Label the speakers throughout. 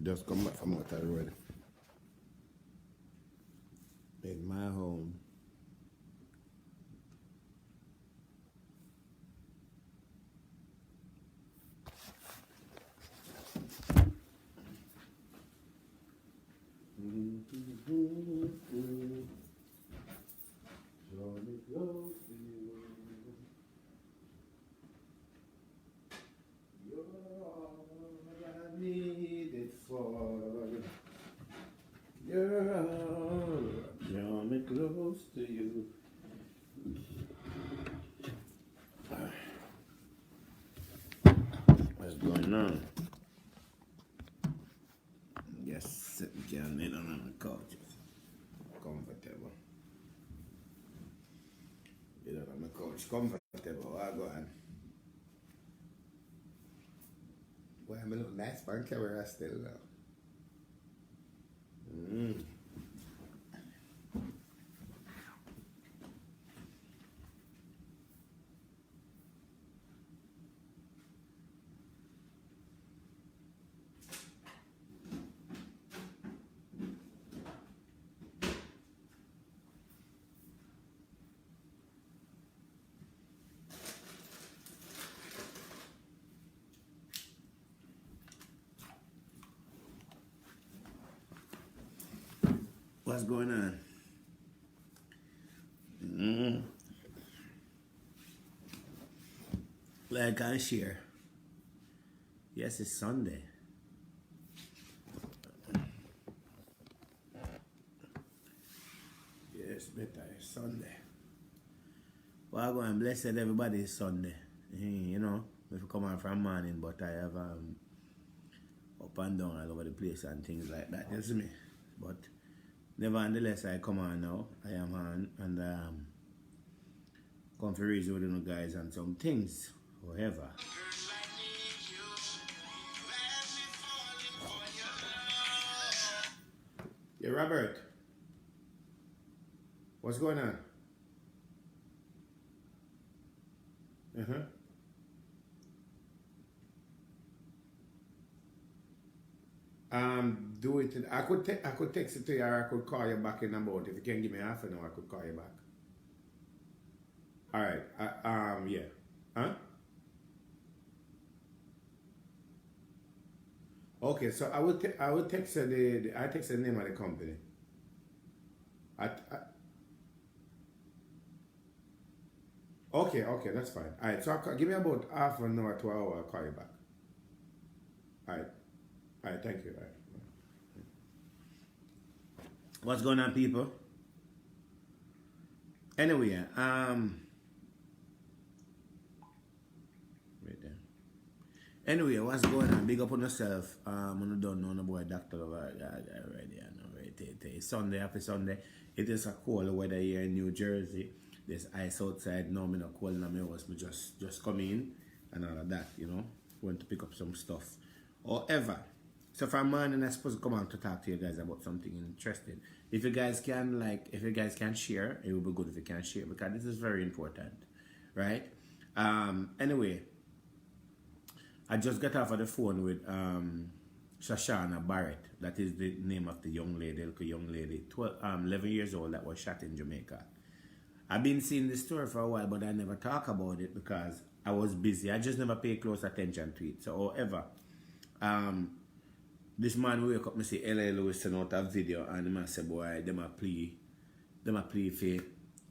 Speaker 1: Just come back from out the road. In my home. You're all I needed for. You're all. Draw me close to you. What's going on? Just sitting down there on the couch. Comfortable. You know, on the couch, comfortable. I go on. Well, I'm a little nice for camera still now. What's going on? Like I share. Yes, it's Sunday. Yes, better. It's Sunday. Well, I'm going blessed everybody is Sunday. You know, if you come on from morning, but I have up and down all over the place and things like that. You see me? But nevertheless, I come on now. I am on and come for reason with you guys and some things. However. Yeah, Robert. What's going on? Do it. I could text it to you, or I could call you back in about. If you can give me half an hour, I could call you back. All right. Yeah. Huh? Okay. So I would text you I text the name of the company. I okay. Okay. That's fine. All right. So give me about half an hour to an hour. I'll call you back. All right. All right. Thank you. All right. What's going on, people? Anyway, wait there. Anyway, what's going on? Big up on yourself. I don't know no boy doctor over already. I know, right? It's Sunday, happy Sunday. It is a cold weather here in New Jersey. There's ice outside. No, me not cold in my house. Me just come in and all of that, you know. Went to pick up some stuff. However, so from morning I'm supposed to come out to talk to you guys about something interesting. If you guys can share, it would be good if you can share because this is very important, right? Anyway, I just got off of the phone with Shoshanna Barrett. That is the name of the young lady, 11 years old that was shot in Jamaica. I've been seeing this story for a while, but I never talk about it because I was busy. I just never paid close attention to it. So, however, this man wake up, me see L.A. Lewis send out a video and the man say, boy, them a plea for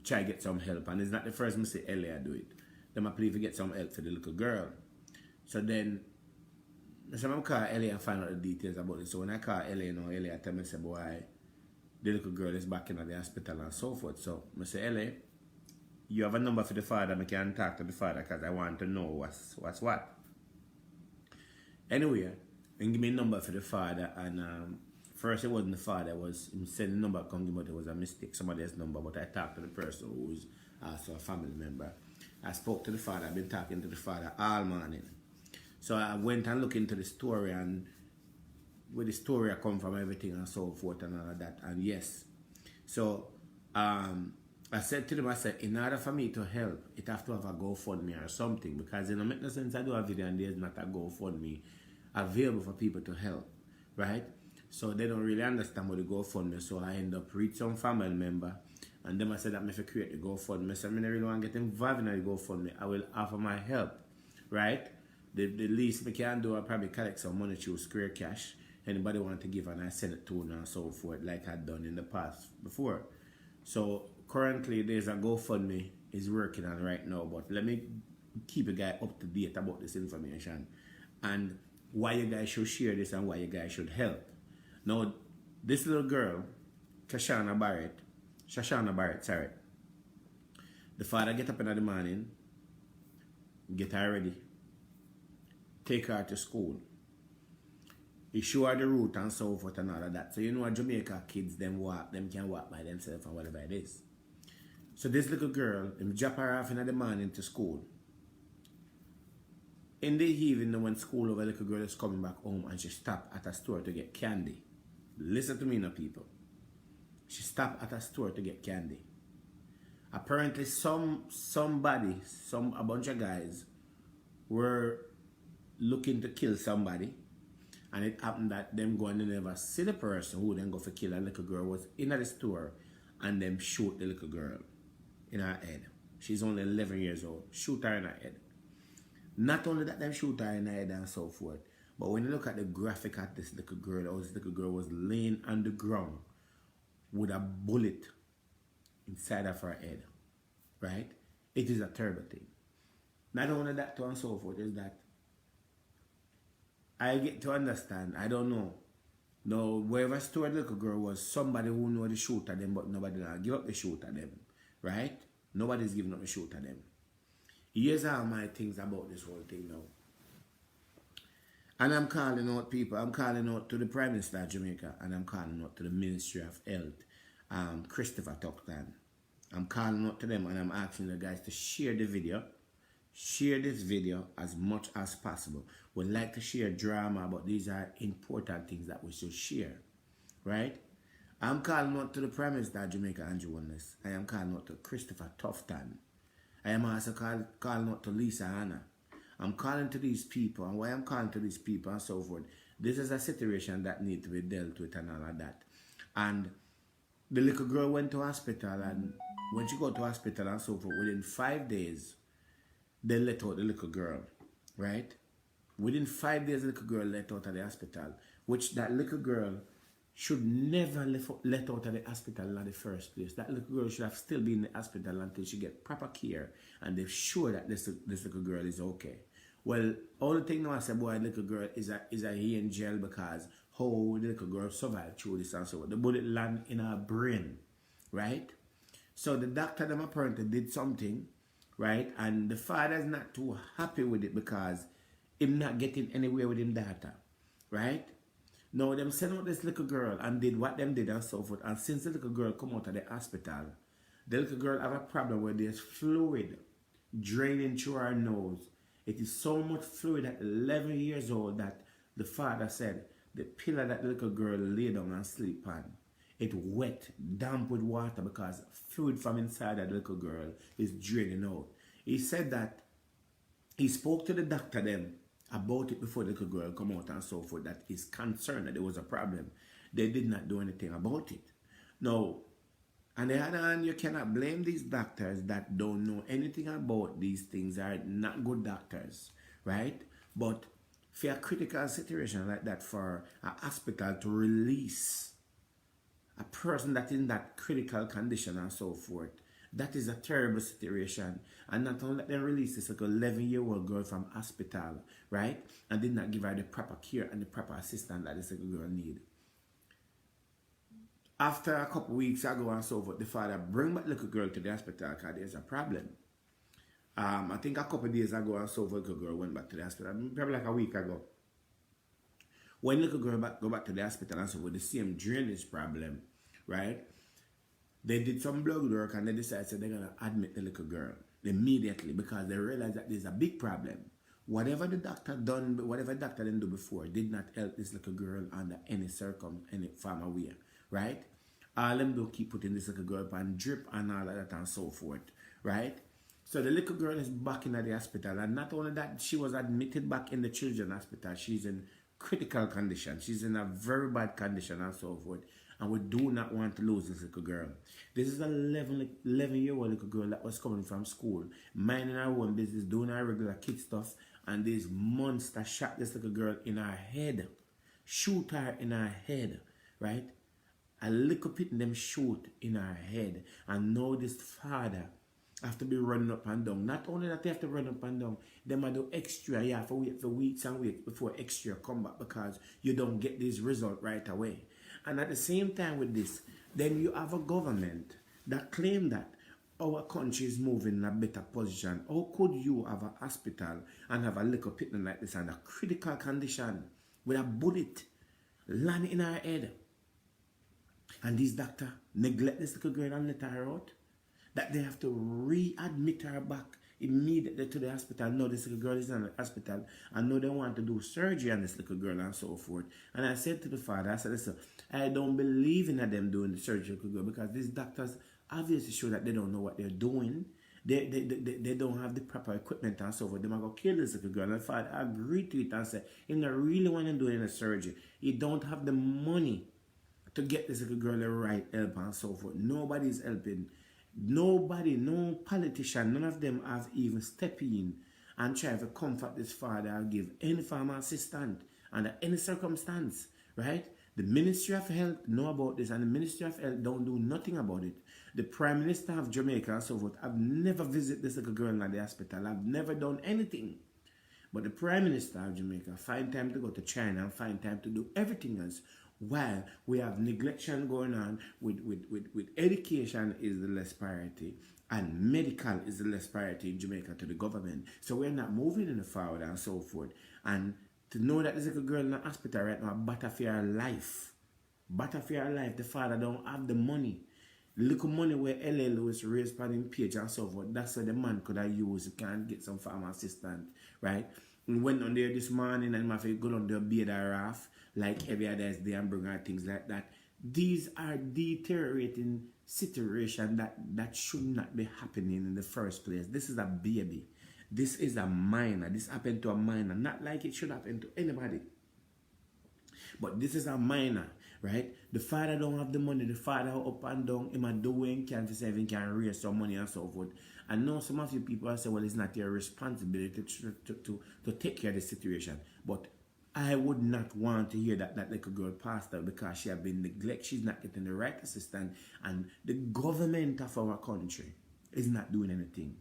Speaker 1: try get some help. And it's not the first me see L.A. do it. Them a plea for get some help for the little girl. So then, I call L.A. and find out the details about it. So when I call L.A. now, L.A. tell me, say, boy, the little girl is back in the hospital and so forth. So I say, L.A., you have a number for the father, I can talk to the father because I want to know what's what. Anyway, and give me a number for the father, and first it wasn't the father, it was him sending the number, but it was a mistake, somebody else's number, but I talked to the person who was also a family member. I spoke to the father, I've been talking to the father all morning. So I went and looked into the story, and where the story I come from, everything and so forth and all of that, and yes. So I said to them, I said, in order for me to help, it have to have a GoFundMe or something, because it don't make no sense I do a video and there's not a GoFundMe available for people to help, right? So they don't really understand what the GoFundMe, so I end up reach some family member, and them I said that me for create the GoFundMe, so I don't really want to get involved in the GoFundMe. I will offer my help, right? The least we can do, I probably collect some money through Square Cash. Anybody want to give, and I send it to them and so forth, like I'd done in the past before. So currently there's a GoFundMe is working on right now, but let me keep a guy up to date about this information and why you guys should share this and why you guys should help. Now, this little girl, Shoshanna Barrett, sorry. The father get up in the morning, get her ready, take her to school. He show her the route and so forth and all of that. So you know, Jamaica kids, them can walk by themselves and whatever it is. So this little girl, him drop her off in the morning to school. In the evening when school over, the little girl is coming back home and she stopped at a store to get candy. Listen to me now, people. She stopped at a store to get candy. Apparently a bunch of guys were looking to kill somebody. And it happened that them go and they never see the person who then go for kill a little girl was in the store, and them shoot the little girl in her head. She's only 11 years old. Shoot her in her head. Not only that, them shoot her in her head and so forth, but when you look at the graphic at this little girl was laying on the ground with a bullet inside of her head, right? It is a terrible thing. Not only that, and so forth, is that I get to understand, I don't know. Now, wherever store the little girl was, somebody who know the shoot at them, but nobody give up the shoot at them, right? Nobody's giving up the shoot at them. Here's all my things about this whole thing now. And I'm calling out people, I'm calling out to the Prime Minister of Jamaica, and I'm calling out to the Ministry of Health, Christopher Tuckton. I'm calling out to them and I'm asking the guys to share the video. Share this video as much as possible. We'd like to share drama, but these are important things that we should share, right? I'm calling out to the Prime Minister of Jamaica, Andrew Wallace. I am calling out to Christopher Tuckton. I am also calling out to Lisa Anna. I'm calling to these people, and why I'm calling to these people and so forth. This is a situation that needs to be dealt with and all of that. And the little girl went to hospital, and when she got to hospital and so forth, within 5 days, they let out the little girl, right? Within 5 days, the little girl let out of the hospital, which that little girl should never let out of the hospital in the first place. That little girl should have still been in the hospital until she get proper care and they're sure that this little girl is okay. Well, all the thing now I say, boy, the little girl is here in jail because how the little girl survived through this and so on. The bullet land in her brain, right? So the doctor them apparently did something, right? And the father's not too happy with it because him not getting anywhere with him daughter, right? Now them sent out this little girl and did what them did and so forth. And since the little girl come out of the hospital, the little girl have a problem where there's fluid draining through her nose. It is so much fluid at 11 years old that the father said the pillow that the little girl lay down and sleep on, it wet, damp with water because fluid from inside that little girl is draining out. He said that he spoke to the doctor then about it before the little girl come out and so forth, that he's concerned that there was a problem. They did not do anything about it. Now, on the other hand, you cannot blame these doctors that don't know anything about these things, are not good doctors, right? But for a critical situation like that, for a hospital to release a person that is in that critical condition and so forth, that is a terrible situation. And not only that they released this like 11-year-old girl from hospital, right? And did not give her the proper care and the proper assistance that this little girl need. After a couple weeks ago and so forth, the father bring back the little girl to the hospital because there's a problem. I think a couple days ago and so forth, the little girl went back to the hospital, probably like a week ago. When the little girl go back to the hospital and so forth, the same drainage problem, right? They did some blood work and they decided they're going to admit the little girl immediately because they realized that there's a big problem. Whatever the doctor didn't do before did not help this little girl under any form of way, right? All them do keep putting this little girl on drip and all of that and so forth, right? So the little girl is back in the hospital, and not only that, she was admitted back in the children's hospital. She's in critical condition. She's in a very bad condition and so forth. And we do not want to lose this little girl. This is an 11-year-old little girl that was coming from school, minding her own business, doing her regular kid stuff, and this monster shot this little girl in her head. Shoot her in her head, right? A little bit them shoot in her head. And now this father have to be running up and down. Not only that they have to run up and down, they might do extra. You have to wait for weeks and weeks before extra come back because you don't get this result right away. And at the same time with this, then you have a government that claim that our country is moving in a better position. How could you have a hospital and have a little pitman like this in a critical condition with a bullet land in her head? And this doctor neglect this little girl and let her out? That they have to readmit her back immediately to the hospital. No, this little girl is in the hospital, and no, they want to do surgery on this little girl and so forth. And I said to the father, I said, listen, I don't believe in them doing the surgery on the girl because these doctors obviously show that they don't know what they're doing. They don't have the proper equipment and so forth. They might go kill this little girl. And the father agreed to it and said, he don't really want to do any surgery. He don't have the money to get this little girl the right help and so forth. Nobody's helping. Nobody, no politician, none of them have even stepped in and tried to comfort this father or give any form of assistance under any circumstance, right? The Ministry of Health know about this, and the Ministry of Health don't do nothing about it. The Prime Minister of Jamaica and so forth, I've never visited this little girl at the hospital. I've never done anything. But the Prime Minister of Jamaica find time to go to China and find time to do everything else. While we have neglection going on with education is the less priority and medical is the less priority in Jamaica to the government. So we're not moving in the forward and so forth. And to know that there's like a girl in the hospital right now, battle for her life. Battle for her life. The father don't have the money. Little money where L.A. Lewis raised on him page and so forth. That's what the man could have used. He can't get some farm assistant, right? We went on there this morning and my face go on the bed or off like every other day and bring out things like that. These are deteriorating situations that should not be happening in the first place. This is a baby. This is a minor. This happened to a minor. Not like it should happen to anybody. But this is a minor, right? The father don't have the money. The father up and down, him a doing can for saving, can raise some money and so forth. I know some of you people say, well, it's not your responsibility to take care of the situation. But I would not want to hear that little girl passed out because she has been neglected. She's not getting the right assistance. And the government of our country is not doing anything.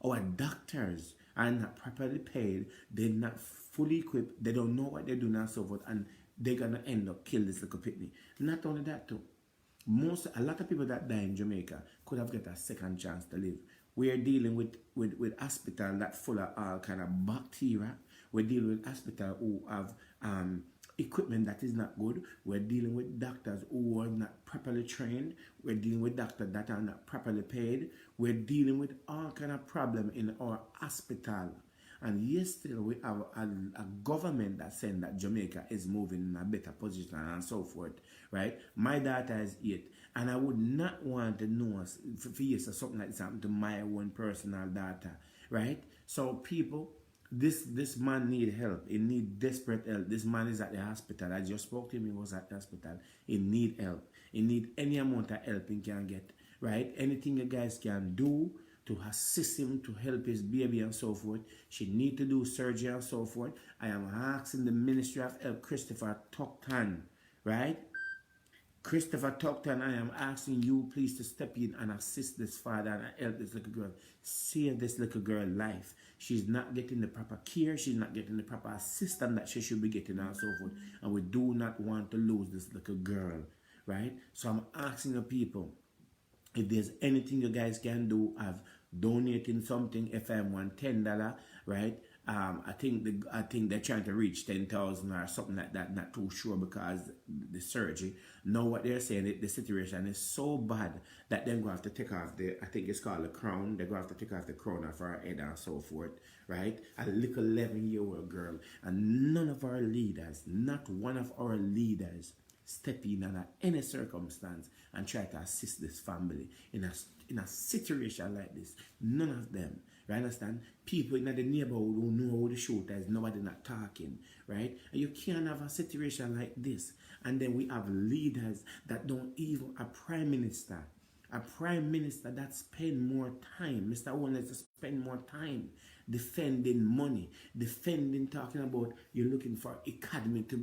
Speaker 1: Our doctors are not properly paid. They're not fully equipped. They don't know what they're doing and so forth. And they're going to end up killing this little pitney. Not only that too. A lot of people that die in Jamaica could have got a second chance to live. We are dealing with hospital that full of all kind of bacteria. We're dealing with hospital who have equipment that is not good. We're dealing with doctors who are not properly trained. We're dealing with doctors that are not properly paid. We're dealing with all kind of problem in our hospital. And yes, still we have a government that's saying that Jamaica is moving in a better position and so forth, right? My daughter is 8, and I would not want to know for years or something like this happen to my own personal daughter, right? So people, this man need help. He need desperate help. This man is at the hospital. I just spoke to him. He was at the hospital. He need help. He need any amount of help he can get, right? Anything you guys can do to assist him to help his baby and so forth. She need to do surgery and so forth. I am asking the Ministry of Health, Christopher Tuckton, right? Christopher Tuckton, I am asking you please to step in and assist this father and help this little girl. Save this little girl's life. She's not getting the proper care. She's not getting the proper assistance that she should be getting and so forth. And we do not want to lose this little girl, right? So I'm asking the people, if there's anything you guys can do of donating something, FM $10, right? I think they're trying to reach 10,000 or something like that. Not too sure because the surgery. Know what they're saying? The situation is so bad that they're going to have to take off I think it's called the crown. They're going to have to take off the crown of her head and so forth, right? A little 11-year-old girl, and none of our leaders, not one of our leaders, step in under any circumstance and try to assist this family in a situation like this. None of them. You understand? People in the neighborhood who know how the shooter is, nobody not talking, right? And you can't have a situation like this. And then we have leaders that don't even, a prime minister that spend more time, Mr. Owens to spend more time defending money, talking about you're looking for economy to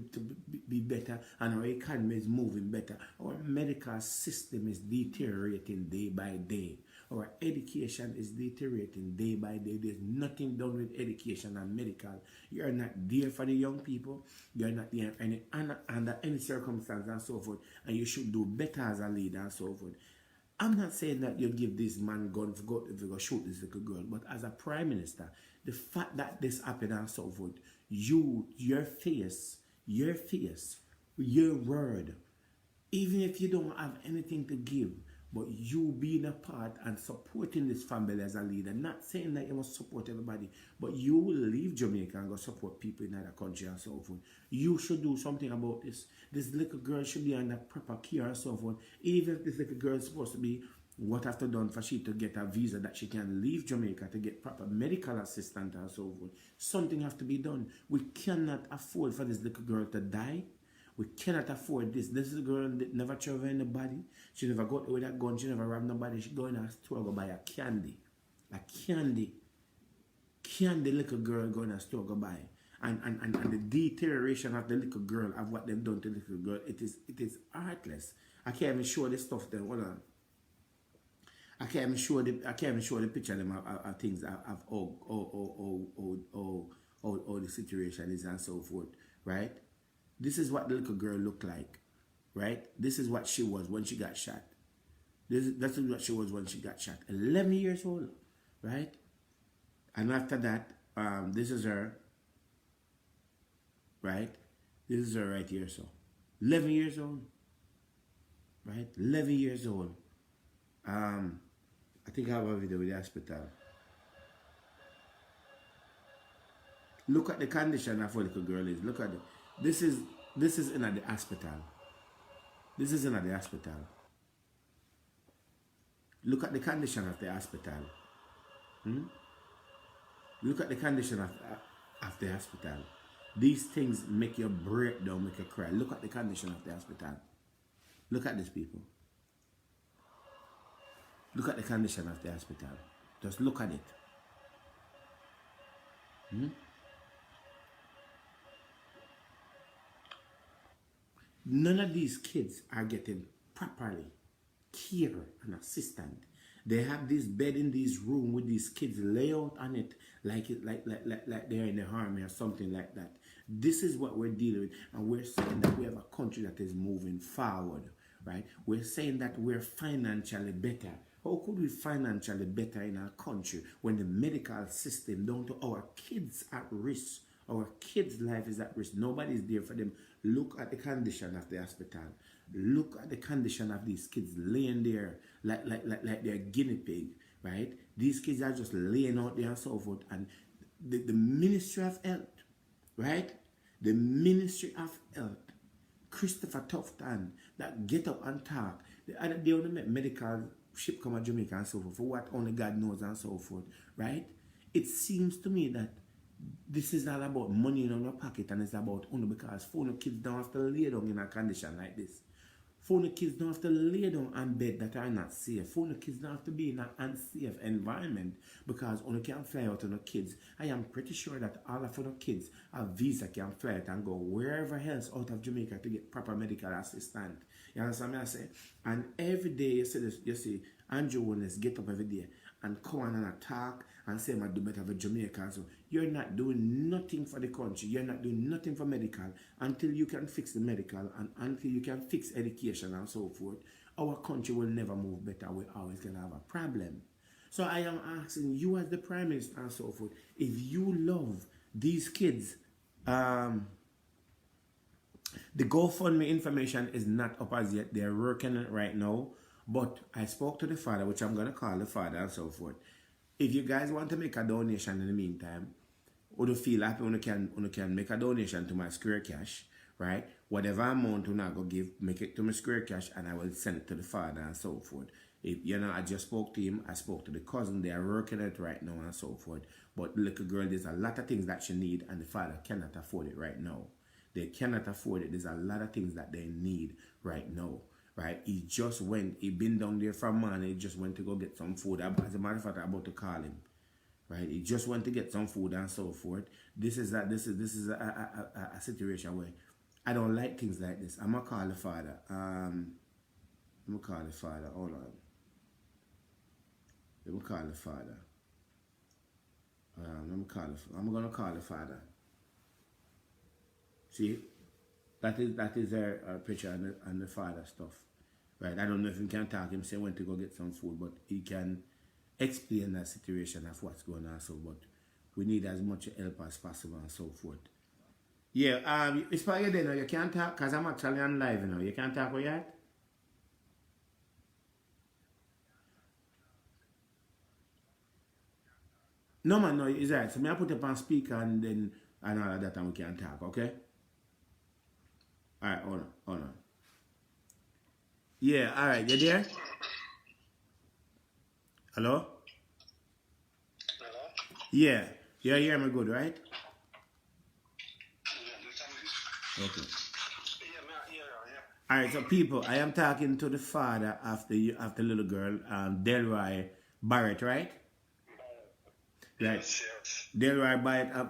Speaker 1: be better, and our economy is moving better. Our medical system is deteriorating day by day. Our education is deteriorating day by day. There's nothing done with education and medical. You're not there for the young people. You're not there under any circumstance and so forth. And you should do better as a leader and so forth. I'm not saying that you give this man gun if you go shoot this little girl, but as a prime minister, the fact that this happened and so forth, your face, your word, even if you don't have anything to give, but you being a part and supporting this family as a leader, not saying that you must support everybody, but you will leave Jamaica and go support people in other countries and so forth. You should do something about this. This little girl should be under proper care and so forth. Even if this little girl is supposed to be what have to done for she to get a visa that she can leave Jamaica to get proper medical assistance and so forth. Something have to be done. We cannot afford for this little girl to die. We cannot afford this. This is a girl that never travel anybody. She never got with that gun. She never robbed nobody. She go in a store go buy a candy. A candy. Candy little girl go in a store go buy. And the deterioration of the little girl, of what they've done to the little girl, it is heartless. I can't even show this stuff then. Hold on. I can't even show the picture of them of things of all the situation is and so forth. Right? This is what the little girl looked like, right? This is what she was when she got shot. That's what she was when she got shot. 11 years old, right? And after that, this is her, right? This is her right here, so. 11 years old, right? 11 years old. I think I have a video with the hospital. Look at the condition of what the little girl is. Look at it. This is in the hospital. This is in the hospital. Look at the condition of the hospital. Look at the condition of the hospital. These things make you break down, make you cry. Look at the condition of the hospital. Look at this, people. Look at the condition of the hospital. Just look at it. None of these kids are getting properly care and assistance. They have this bed in this room with these kids lay out on it like they're in the army or something like that. This is what we're dealing with, and we're saying that we have a country that is moving forward, right? We're saying that we're financially better. How could we financially better in our country when the medical system down to our kids at risk? Our kids' life is at risk. Nobody's there for them. Look at the condition of the hospital. Look at the condition of these kids laying there like they're guinea pig, right? These kids are just laying out there and so forth. And the Ministry of Health, right? The Ministry of Health, Christopher Tufton, that get up and talk. The other day when they met medical ship come to Jamaica and so forth, for what only God knows and so forth, right? It seems to me that this is not about money in your pocket, and it's about only because phone kids don't have to lay down in a condition like this. Phone kids don't have to lay down on bed that are not safe. Phone kids don't have to be in an unsafe environment because only can fly out on the kids. I am pretty sure that all of the kids have visa can fly out and go wherever else out of Jamaica to get proper medical assistance. You understand what I say? And every day you see Andrew Willis get up every day and come on and attack and say I do better for Jamaica. So you're not doing nothing for the country. You're not doing nothing for medical until you can fix the medical and until you can fix education and so forth. Our country will never move better. We're always going to have a problem. So I am asking you as the Prime Minister and so forth, if you love these kids, the GoFundMe information is not up as yet. They're working it right now. But I spoke to the father, which I'm going to call the father and so forth. If you guys want to make a donation in the meantime, or to feel happy when you can make a donation to my Square Cash, right? whatever amount I go give, make it to my square cash, and I will send it to the father and so forth. If you know, I just spoke to him, I spoke to the cousin, they are working it right now and so forth. But the little girl, there's a lot of things that she need, and the father cannot afford it right now. They cannot afford it. There's a lot of things that they need right now. Right? He just went, he been down there from morning, he just went to go get some food. As a matter of fact, I'm about to call him. Right? He just went to get some food and so forth. This is a situation where I don't like things like this. I'm gonna call the father. I'm gonna call the father. Hold on. Let me call the father. I'm gonna call the father. See, that is our picture and the father stuff. Right? I don't know if he can talk him say when to go get some food, but he can explain that situation of what's going on. So, but we need as much help as possible and so forth. Yeah, it's probably there now. You can't talk because I'm actually on live now. You can't talk with yet? No man, no, it's right. So I put it on speaker and then and all of that and we can talk, okay? Alright, hold on. Yeah, alright, you there? Hello?
Speaker 2: Hello?
Speaker 1: Yeah. You hear me good, right? Okay.
Speaker 2: Yeah.
Speaker 1: Alright, so people, I am talking to the father of the little girl, Delroy Barrett, right? Right.
Speaker 2: Yes, yes.
Speaker 1: Delroy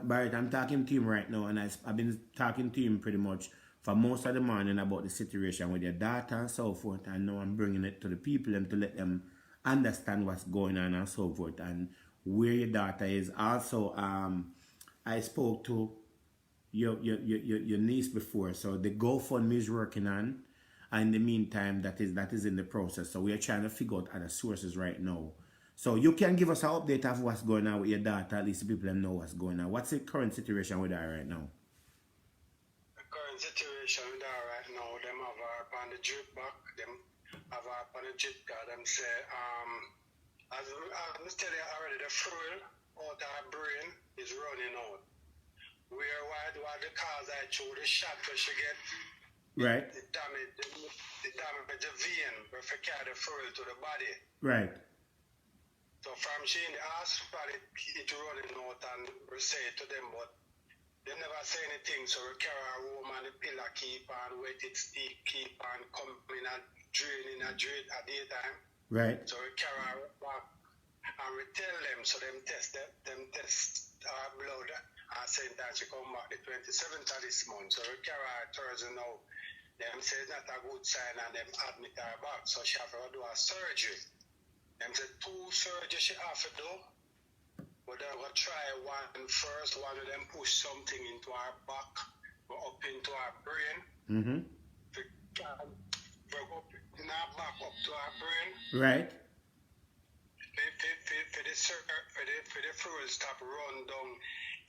Speaker 1: Barrett, I'm talking to him right now, and I've been talking to him pretty much for most of the morning about the situation with your daughter and so forth. And now I'm bringing it to the people and to let them understand what's going on and so forth and where your daughter is. Also, I spoke to your niece before, so the GoFundMe is working on. And in the meantime, that is in the process. So we are trying to figure out other sources right now. So you can give us an update of what's going on with your daughter, at least the people know what's going on. What's the current situation with her right now?
Speaker 2: The current situation with her right now, them have her on the drip back, them have her on the drip card, them say, as I tell you already, the fuel out of her brain is running out. Why the cause I threw the shot where she get
Speaker 1: Right.
Speaker 2: the damage the vein where she carry the fuel to the body.
Speaker 1: Right.
Speaker 2: So from she in the hospital, it running out and we say to them, but they never say anything. So we carry her home and the pillar keep on, wet it stick, keep on coming and draining at daytime.
Speaker 1: Right.
Speaker 2: So we carry her back and we tell them, so them test our blood and same time she come back the 27th of this month. So we carry her Thursday now. Them say it's not a good sign and them admit her back. So she have to do a surgery. Them say 2 surgeries she have to do. But they're going to try one first. One of them push something into our back, or up into our brain.
Speaker 1: Mm-hmm.
Speaker 2: We're up in our back up to our brain.
Speaker 1: Right.
Speaker 2: For the fluid stop run down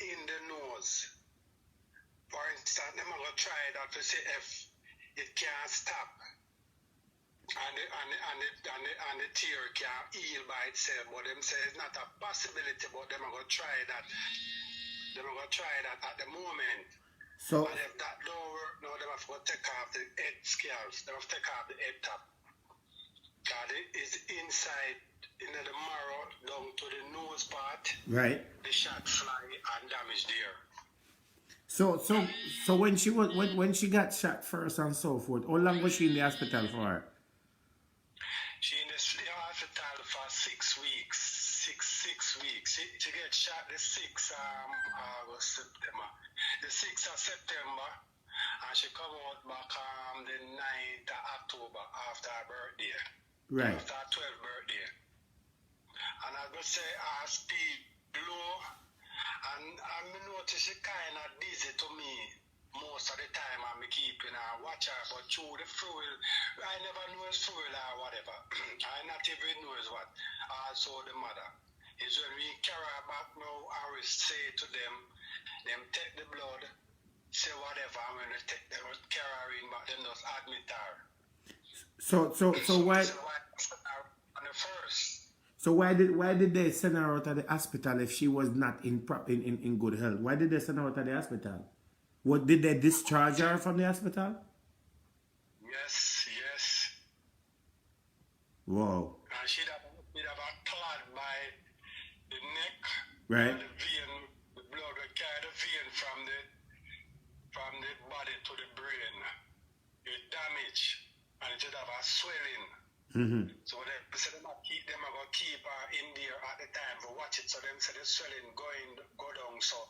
Speaker 2: in the nose. For instance, they're going to try that to see if it can't stop. And the tear can heal by itself, but them say it's not a possibility, but them are going to try that. Them are going to try that at the moment.
Speaker 1: So,
Speaker 2: and if that don't work, now they have to take off the head scales. They have to take off the head top. Because it is inside, in the marrow, down to the nose part.
Speaker 1: right.
Speaker 2: The shot fly and damage there.
Speaker 1: So when she got shot first and so forth, how long was she in the hospital for?
Speaker 2: She in the hospital for 6 weeks. Six weeks. She get shot the 6th August, September. The 6th of September, and she come out back the 9th of October after her birthday.
Speaker 1: Right.
Speaker 2: After her 12th birthday. And I go say her speed low, and I notice she kind of dizzy to me. Most of the time I'm keeping her watch her, but through the fuel, I never know it's fuel or whatever. I not even know it's what. Also the mother. Is when we carry her back now, I will say to them take the blood, say whatever, and when they take them, carry her in back, then just admit her.
Speaker 1: So why?
Speaker 2: On the first.
Speaker 1: So why did they send her out of the hospital if she was not in good health? Why did they send her out of the hospital? What did they discharge her from the hospital?
Speaker 2: Yes, yes.
Speaker 1: Wow.
Speaker 2: And she'd have a clot by the neck,
Speaker 1: Right.
Speaker 2: the vein, the blood will carry the vein from the body to the brain. It damage, and it should have a swelling. So they say them are gonna keep her in there at the time for watch it. So them say the swelling go down. So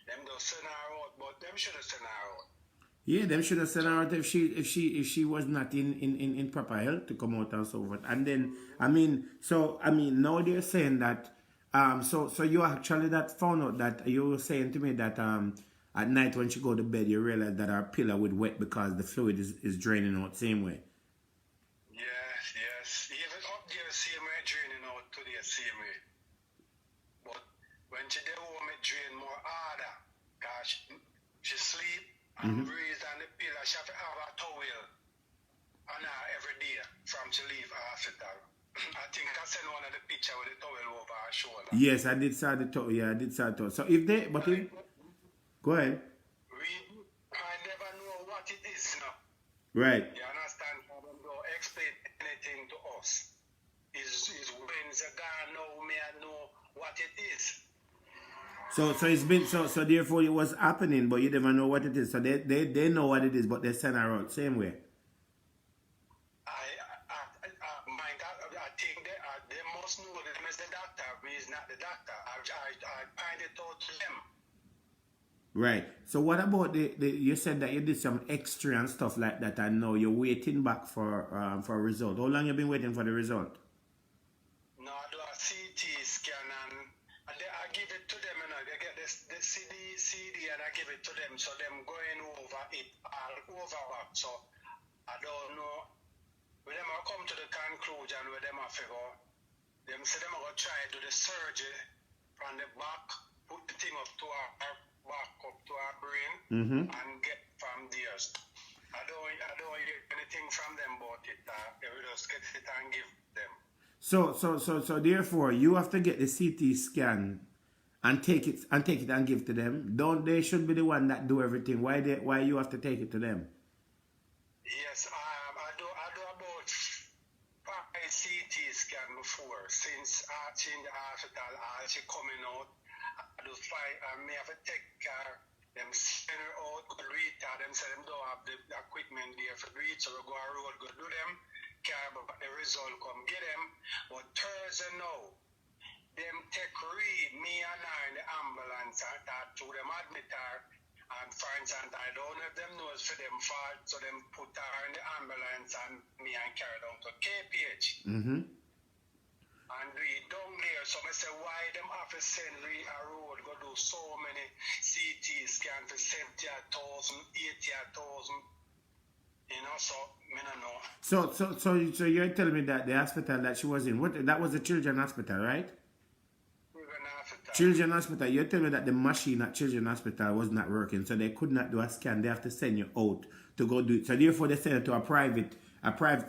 Speaker 2: them don't send her out, but them should have sent her out.
Speaker 1: Yeah, them should have sent her out if she was not in proper health to come out and so forth. And then now they're saying that so you actually that found out that you were saying to me that at night when she go to bed you realize that her pillow would wet because the fluid is draining out same way.
Speaker 2: Yes. Even up there same way draining out to the same way. But when she dey home it drain more harder. Cause she sleep and breathe and the pillow she have to have a towel on her every day from she leave hospital. I think I sent one of the picture with the towel over her shoulder.
Speaker 1: Yes, I did saw the towel. Yeah, I did saw the towel. So if they go ahead.
Speaker 2: I never know what it is now.
Speaker 1: Right.
Speaker 2: You understand? I don't explain anything to us. Is when the guy know me I know what it is.
Speaker 1: So it's been so therefore it was happening, but you never know what it is. So they know what it is, but they send her out same way.
Speaker 2: I think they must know that them is the doctor. Me is not the doctor. I find it out to them.
Speaker 1: Right. So what about you said that you did some X-ray and stuff like that, and now you're waiting back for a result. How long you been waiting for the result?
Speaker 2: No, I do a CT scan and I give it to them, you know, they get the CD and I give it to them, so them going over it all over back. So I don't know. When them I come to the conclusion where them I figure, them say them I go try to do the surgery from the back, put the thing up to our back up to our brain and get from there. I don't hear anything from them about it. They will just get it and give them.
Speaker 1: So therefore you have to get the CT scan and take it and give to them. Don't they should be the one that do everything? Why you have to take it to them?
Speaker 2: Yes, I do about 5 CT scan before since I changed the hospital. She coming out. I do 5. I may have to take care. Them send her out, go read her. Them say them don't have the equipment there for read, so we go on road, go do them. Care about the result, come get them. But Thursday now, them take read me and her in the ambulance and that to them admit her. And for instance, I don't know if them knows for them fault, so them put her in the ambulance and me and carry down to KPH. And we down there, so I say, why them have to send we a road, go do so many CT scans for 70,000, 80,000, you know, so me don't know.
Speaker 1: So you're telling me that the hospital that she was in, that was the Children's Hospital, right? Children's Hospital. You're telling me that the machine at Children's Hospital was not working, so they could not do a scan. They have to send you out to go do it. So therefore, they send it to a private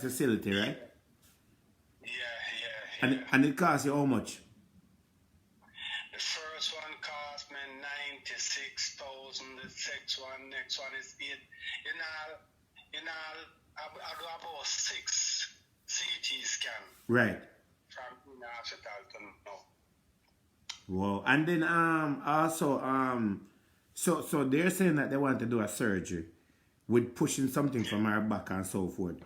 Speaker 1: facility, right?
Speaker 2: Yeah.
Speaker 1: And it costs you how much?
Speaker 2: The first one cost me 96,000. The next one is 8. In all, I do about 6 CT scan.
Speaker 1: Right.
Speaker 2: From the hospital to now.
Speaker 1: Wow. And then also so they're saying that they want to do a surgery with pushing something from her back and so forth.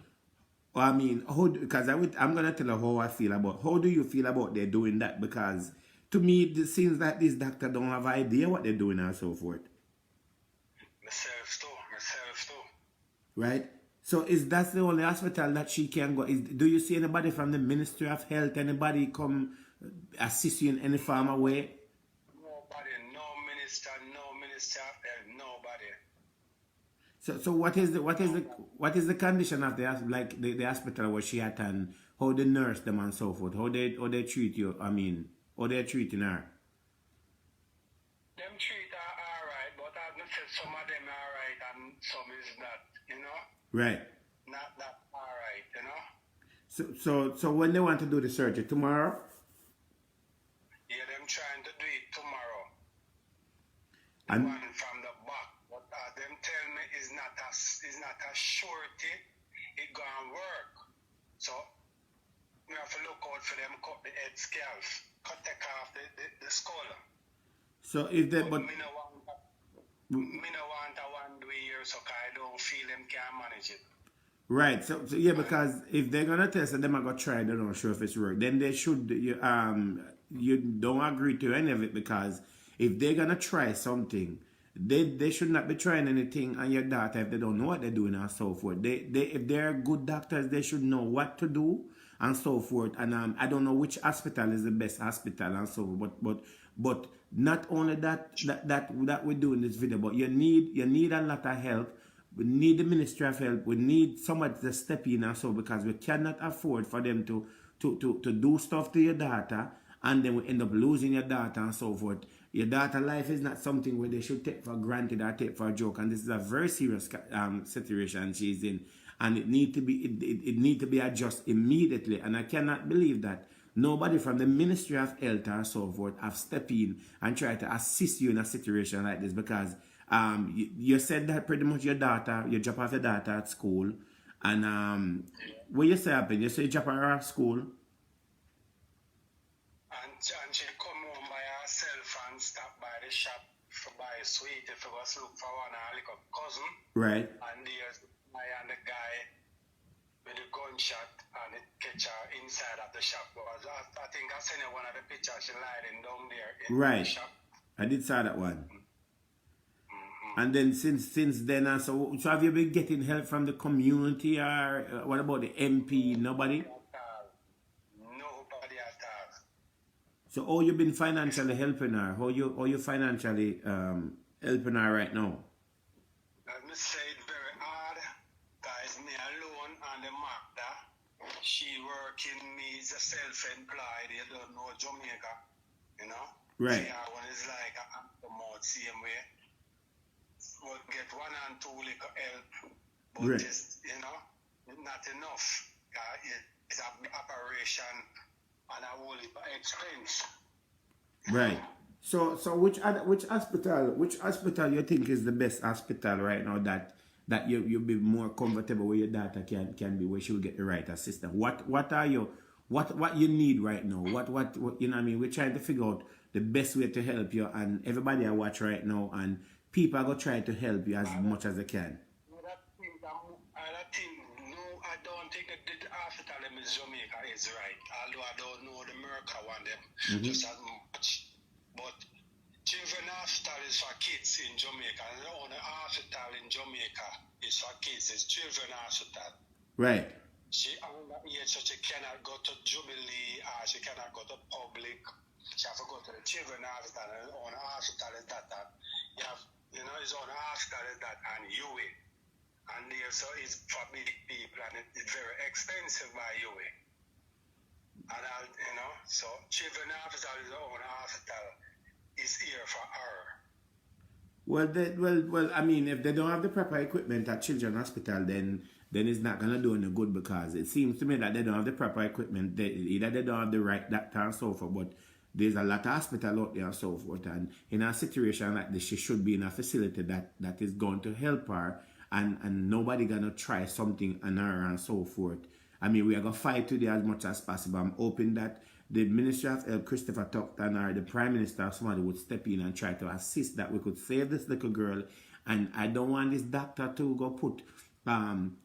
Speaker 1: I mean, because I'm gonna tell her how I feel about. How do you feel about they doing that? Because to me, it seems like this doctor don't have idea what they're doing and so forth.
Speaker 2: Myself too.
Speaker 1: Right. So is that the only hospital that she can go? Do you see anybody from the Ministry of Health? Anybody come assist you in any form of way?
Speaker 2: Nobody. No minister of health. Nobody.
Speaker 1: So what is the condition of the hospital where she at, and how they nurse them and so forth? How they treat you? I mean, how they treating her?
Speaker 2: Them treat her alright, but I said some of them alright and some is not. You know.
Speaker 1: Right.
Speaker 2: Not that alright. You know.
Speaker 1: So when they want to do the surgery tomorrow?
Speaker 2: Yeah, them trying to do it tomorrow.
Speaker 1: And
Speaker 2: one from the back, but them not a surety it gonna work. So we have to look out for them cut the head scalp, take off the skull.
Speaker 1: So if they but
Speaker 2: me no want a 1 2 years, so I don't feel them can manage it.
Speaker 1: right, so yeah, because if they're gonna test it, them are gonna try. They're not sure if it's work. Then they should you don't agree to any of it because if they're gonna try something, they should not be trying anything on your daughter if they don't know what they're doing and so forth. They if they're good doctors, they should know what to do and so forth. And I don't know which hospital is the best hospital and so forth. But not only that we do in this video, but you need a lot of help. We need the Ministry of Health. We need somebody to step in and so because we cannot afford for them to do stuff to your daughter and then we end up losing your daughter and so forth. Your daughter life is not something where they should take for granted or take for a joke. And this is a very serious situation she's in. And it need to be addressed immediately. And I cannot believe that nobody from the Ministry of Health or so forth have stepped in and tried to assist you in a situation like this because you said that pretty much you drop off your daughter at school, and what you say happened? You say you drop her at school,
Speaker 2: and she come home by herself and stop by the shop for buy a sweet if it was look for one little cousin.
Speaker 1: right?
Speaker 2: And there's the guy with a gunshot and it catch her inside of the shop. I think I seen one of the pictures she lying down there in the shop.
Speaker 1: I did saw that one. And then since then, so have you been getting help from the community or what about the MP? Nobody?
Speaker 2: Nobody at all.
Speaker 1: So how you been financially helping her? How you financially helping her right now?
Speaker 2: Let me say it very hard. Guys, me alone and the mother. She working, me is a self-employed. You don't know Jamaica, you know?
Speaker 1: Right.
Speaker 2: Yeah, when it's like I'm promote same way. We'll get 1 and 2 little help, but
Speaker 1: right.
Speaker 2: Just, not enough. It's an operation and a whole heap of expense.
Speaker 1: Right. So which hospital you think is the best hospital right now that you'll be more comfortable where your daughter can be, where she'll get the right assistance? What you need right now? What you know what I mean? We're trying to figure out the best way to help you, and everybody I watch right now, and people are going to try to help you as much as they can.
Speaker 2: I don't think that the hospital in Jamaica is right. Although I don't know the America one them just as much. But children hospital is for kids in Jamaica. And the only hospital in Jamaica is for kids. It's children hospital.
Speaker 1: Right.
Speaker 2: She under age, so she cannot go to Jubilee or she cannot go to public. She has to go to the children hospital, and on the hospital is that. You have, it's on the hospital is that and UA. And there, so it's for big people and it's very expensive by UA. And so children hospital is on the hospital is here for her.
Speaker 1: Well, I mean, if they don't have the proper equipment at Children's Hospital, then it's not gonna do any good because it seems to me that they don't have the proper equipment. Either they don't have the right doctor and so forth, but there's a lot of hospital out there and so forth. And in a situation like this, she should be in a facility that is going to help her, and nobody gonna try something on her and so forth. I mean, we are gonna fight today as much as possible. I'm hoping that the Ministry of Health, Christopher Tuckton, or the Prime Minister, somebody would step in and try to assist that we could save this little girl. And I don't want this doctor to go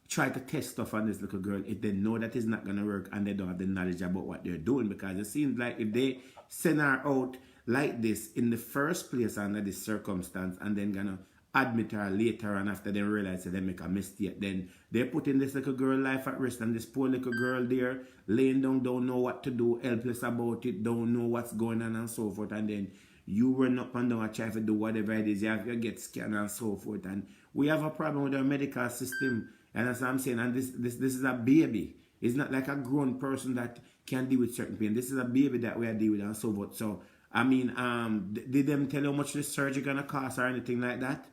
Speaker 1: try to test stuff on this little girl if they know that it's not going to work and they don't have the knowledge about what they're doing, because it seems like if they send her out like this in the first place under this circumstance and then going to admit her later and after they realize that they make a mistake, then they're putting this little girl life at risk, and this poor little girl there laying down, don't know what to do, helpless about it, don't know what's going on and so forth, and then you run up and down and try to do whatever it is, you get scanned and so forth. And we have a problem with our medical system, and that's what I'm saying. And this is a baby. It's not like a grown person that can deal with certain pain. This is a baby that we are dealing with and so forth. So, I mean, did them tell you how much the surgery gonna cost or anything like that?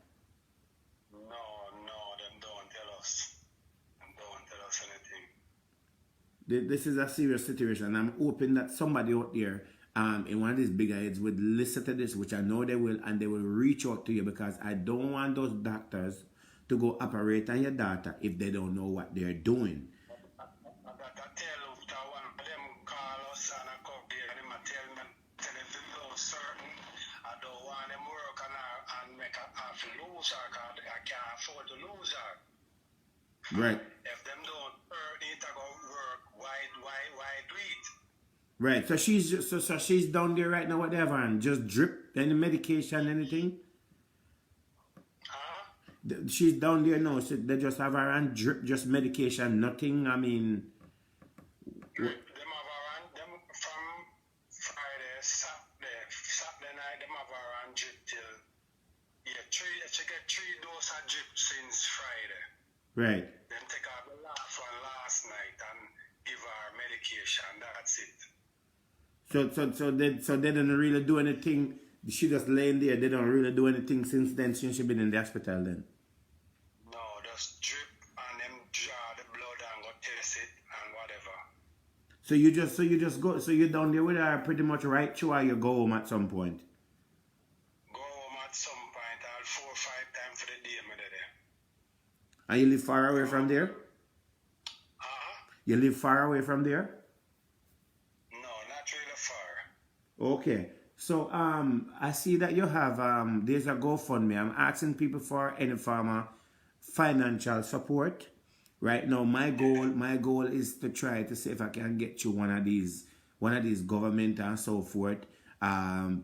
Speaker 2: No, them don't tell us. Them don't tell us anything.
Speaker 1: This is a serious situation. I'm hoping that somebody out there in one of these bigger heads would listen to this, which I know they will, and they will reach out to you, because I don't want those doctors to go operate on your daughter if they don't know what they're doing.
Speaker 2: I tell you, one of them call us and I come there and I tell them to know certain. I don't want them work and make a half lose her because I can't afford to lose her.
Speaker 1: Right.
Speaker 2: If them don't earn it, I go work. Why do it?
Speaker 1: Right. So she's down there right now, whatever, and just drip any medication, anything. She's down there now. So they just have her on drip, just medication, nothing. I mean,
Speaker 2: Them have her on them from Friday, Saturday night. Them have her on drip till she get 3 doses of drip since Friday.
Speaker 1: right.
Speaker 2: Then take her the last one last night and give her medication. That's it.
Speaker 1: So they don't really do anything. She just laying there. They don't really do anything since then. Since she been in the hospital then.
Speaker 2: No, just drip and them draw the blood and go test it and whatever.
Speaker 1: So you just go. So you're down there with her pretty much right through, or you go home at some point.
Speaker 2: Go home at some point. I'll 4 or 5 times for the day, me there.
Speaker 1: And you live far away from there. You live far away from there.
Speaker 2: No, not really far.
Speaker 1: Okay. So I see that you have there's a GoFundMe. I'm asking people for any form of financial support. Right now, my goal is to try to see if I can get you one of these government and so forth.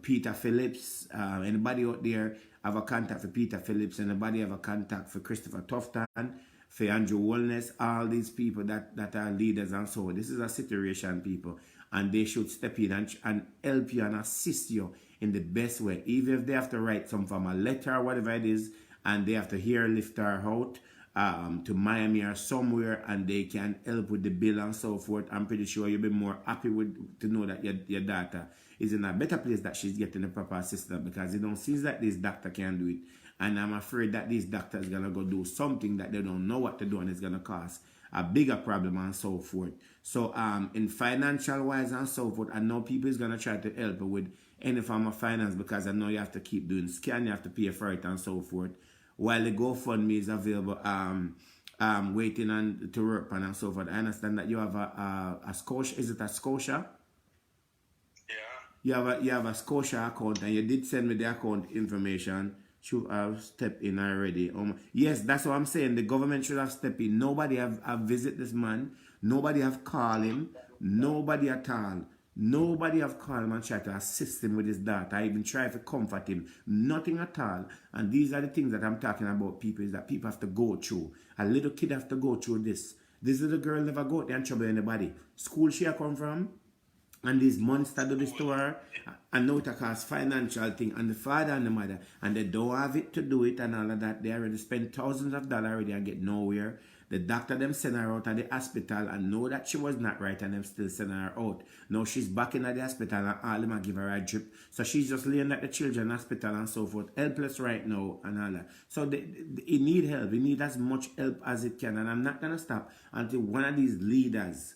Speaker 1: Peter Phillips. Anybody out there have a contact for Peter Phillips? Anybody have a contact for Christopher Tufton? For Andrew Wellness? All these people that are leaders and so on. This is a situation, people. And they should step in and help you and assist you in the best way. Even if they have to write some form of letter or whatever it is, and they have to lift her out to Miami or somewhere, and they can help with the bill and so forth. I'm pretty sure you'll be more happy to know that your daughter is in a better place, that she's getting the proper assistance, because it don't seem like this doctor can do it. And I'm afraid that these doctors are going to go do something that they don't know what to do, and it's going to cause a bigger problem and so forth. So in financial wise and so forth, I know people is going to try to help with any form of finance, because I know you have to keep doing scan, you have to pay for it and so forth. While the GoFundMe is available, waiting on to work and so forth. I understand that you have a Scotia. Is it a Scotia?
Speaker 2: Yeah.
Speaker 1: You have a Scotia account, and you did send me the account information. Should have stepped in already. Yes, that's what I'm saying. The government should have stepped in. Nobody have visit this man. Nobody have called him. Nobody at all. Nobody have called him and tried to assist him with his daughter. I even tried to comfort him. Nothing at all. And these are the things that I'm talking about, people, is that people have to go through. A little kid have to go through this. This little girl never go out there and trouble anybody. School she come from, and these monsters do this to her, and now it cause financial thing, and the father and the mother, and they don't have it to do it and all of that. They already spent thousands of dollars already and get nowhere. The doctor them send her out of the hospital and know that she was not right, and them still send her out. Now she's back in at the hospital and all them give her a drip. So she's just laying at the children's hospital and so forth, helpless right now and all that. So he need help. He need as much help as it can, and I'm not going to stop until one of these leaders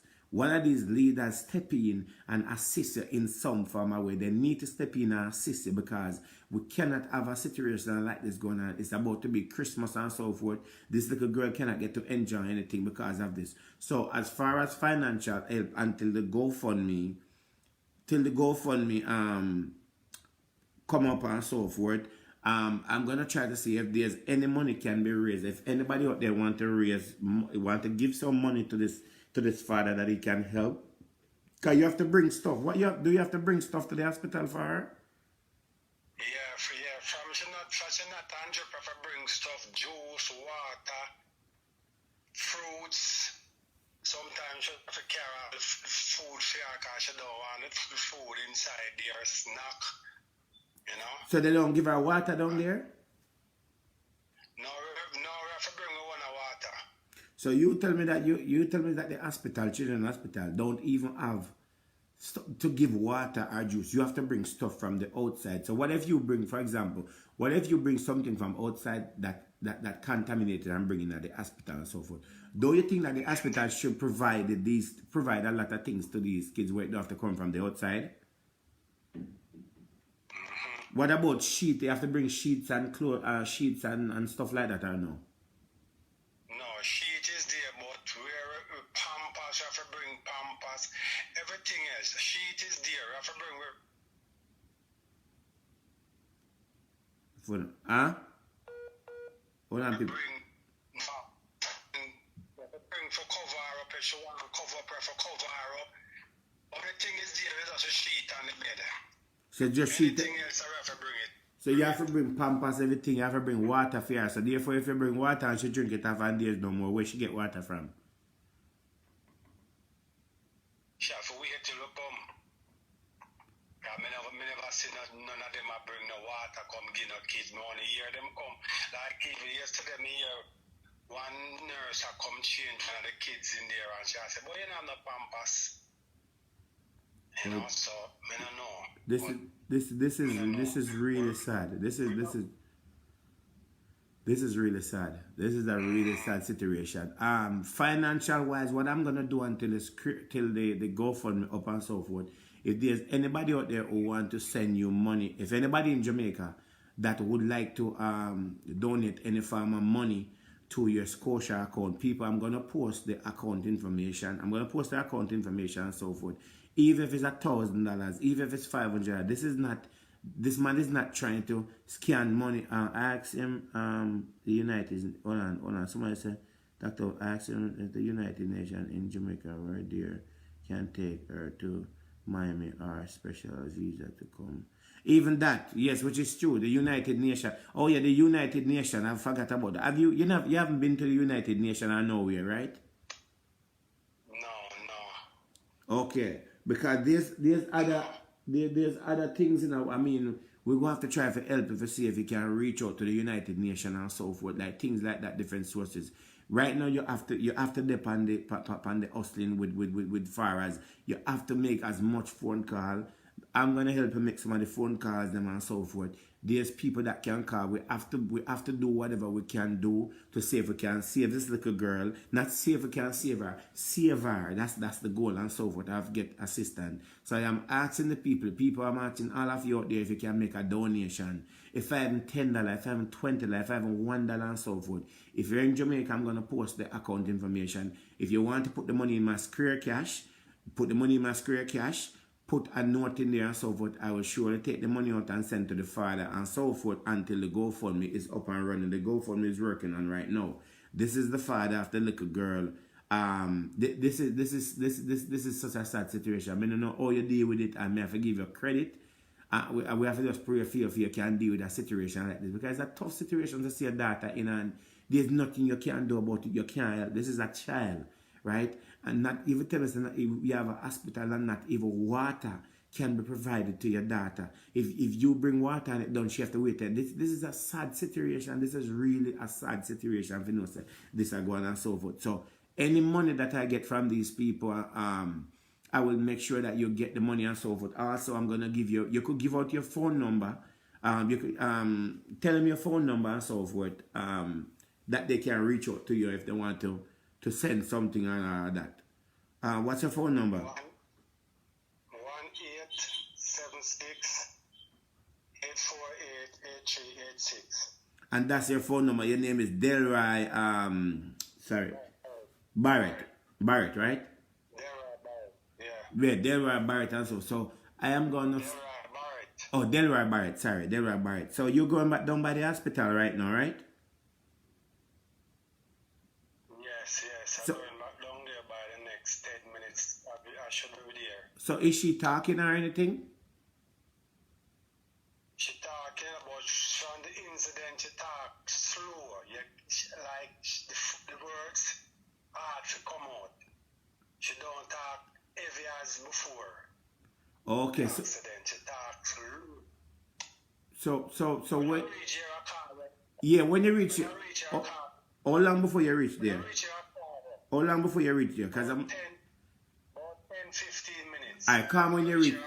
Speaker 1: step in and assist you in some form of way. They need to step in and assist you, because we cannot have a situation like this going on. It's about to be Christmas and so forth. This little girl cannot get to enjoy anything because of this. So as far as financial help, until the GoFundMe come up and so forth, I'm gonna try to see if there's any money can be raised. If anybody out there want to give some money to this father that he can help. Because you have to bring stuff. Do you have to bring stuff to the hospital for her?
Speaker 2: Yeah, from she not 100 if I bring stuff, juice, water, fruits. Sometimes she have to carry all the food for her because she don't want the food inside there, snack, you know.
Speaker 1: So they don't give her water down there?
Speaker 2: No, we have to bring her one of water.
Speaker 1: So you tell me that the hospital, children's hospital, don't even have to give water or juice. You have to bring stuff from the outside. So what if you bring, for example, what if you bring something from outside that contaminated and bring it at the hospital and so forth? Do you think that the hospital should provide a lot of things to these kids where they don't have to come from the outside? What about sheets? They have to bring sheets and clothes, sheets and stuff like that, or no? Huh? Hold on, people.
Speaker 2: Bring for cover her up if she want to cover up her for cover her up. But the thing is there is just a sheet on the bed.
Speaker 1: So just sheet.
Speaker 2: Anything else I have to bring it.
Speaker 1: So you have to bring pampers, everything. You have to bring water for her. So therefore, if you bring water and she drink it off and there's no more, where she get water from?
Speaker 2: She have to wait till you come. I never see none of them bring no water come give no kids. Me only hear them come. Like even yesterday me hear one nurse come change one of the kids in there and she said, boy, you don't have no pampers. You know, so I don't know.
Speaker 1: This is really sad. This is really sad. This is a really sad situation. Financial wise, what I'm gonna do until the GoFundMe up and so forth. If there's anybody out there who want to send you money, if anybody in Jamaica that would like to donate any form of money to your Scotia account, people, I'm gonna post the account information. I'm gonna post the account information and so forth. Even if it's $1,000, even if it's $500, this man is not trying to scan money. I asked him, the United, hold on, somebody said, Doctor, I asked him if the United Nations in Jamaica where there can take her to Miami or special visa to come. Even that, yes, which is true, the United Nations. Oh yeah, the United Nations, I forgot about that. You haven't been to the United Nations or nowhere, right?
Speaker 2: No.
Speaker 1: Okay. Because there's other things, you know. I mean, we're going to have to try to help if we see if we can reach out to the United Nations and so forth, like things like that, different sources. Right now, you have to depend on the hustling with far as you have to make as much phone call. I'm gonna help you make some of the phone calls them and so forth. There's people that can call. We have to do whatever we can do to see if we can save this little girl. Not see if we can save her. Save her. That's the goal and so forth. I have to get assistance. So I am asking the people. I'm asking all of you out there if you can make a donation. If I have $10, if I have $20, if I have $1 and so forth. If you're in Jamaica, I'm gonna post the account information. If you want to put the money in my Square Cash, put the money in my Square Cash. Put a note in there and so forth. I will surely take the money out and send to the father and so forth until the GoFundMe is up and running. The GoFundMe is working on right now. This is the father of the little girl. This is such a sad situation. I don't know how you deal with it. I may have to give you credit. We have to just pray for you if you can deal with a situation like this, because it's a tough situation to see a daughter in and there's nothing you can do about it. You can't help. This is a child, right? And not even tell us that you have a hospital and not even water can be provided to your daughter. If you bring water and it done, she have to wait there. This is a sad situation. This is really a sad situation. If you know, this is going and so forth. So any money that I get from these people, I will make sure that you get the money and so forth. Also, I'm gonna give you could give out your phone number. You could tell them your phone number and so forth. That they can reach out to you if they want to send something and that. What's your phone number?
Speaker 2: 1876-848-8386.
Speaker 1: And that's your phone number. Your name is Delroy, Barrett, right?
Speaker 2: Delroy Barrett, yeah.
Speaker 1: Yeah, Delroy Barrett also. So I am going to...
Speaker 2: Delroy Barrett.
Speaker 1: Oh, Delroy Barrett, sorry, Delroy Barrett. So you're going back down by the hospital right now, right?
Speaker 2: Yes. I'm going back down there by the next 10 minutes. I should be there.
Speaker 1: So is she talking or anything?
Speaker 2: She talking about from the incident. She talk slow. The words hard to come out. She don't talk heavy as before.
Speaker 1: Okay.
Speaker 2: The incident. She talk slow.
Speaker 1: So when
Speaker 2: you reach here, I call her.
Speaker 1: Yeah, when you reach here. How long before you reach there? How long before you reach there? Because I'm...
Speaker 2: About 10-15 minutes.
Speaker 1: Alright, call when you reach.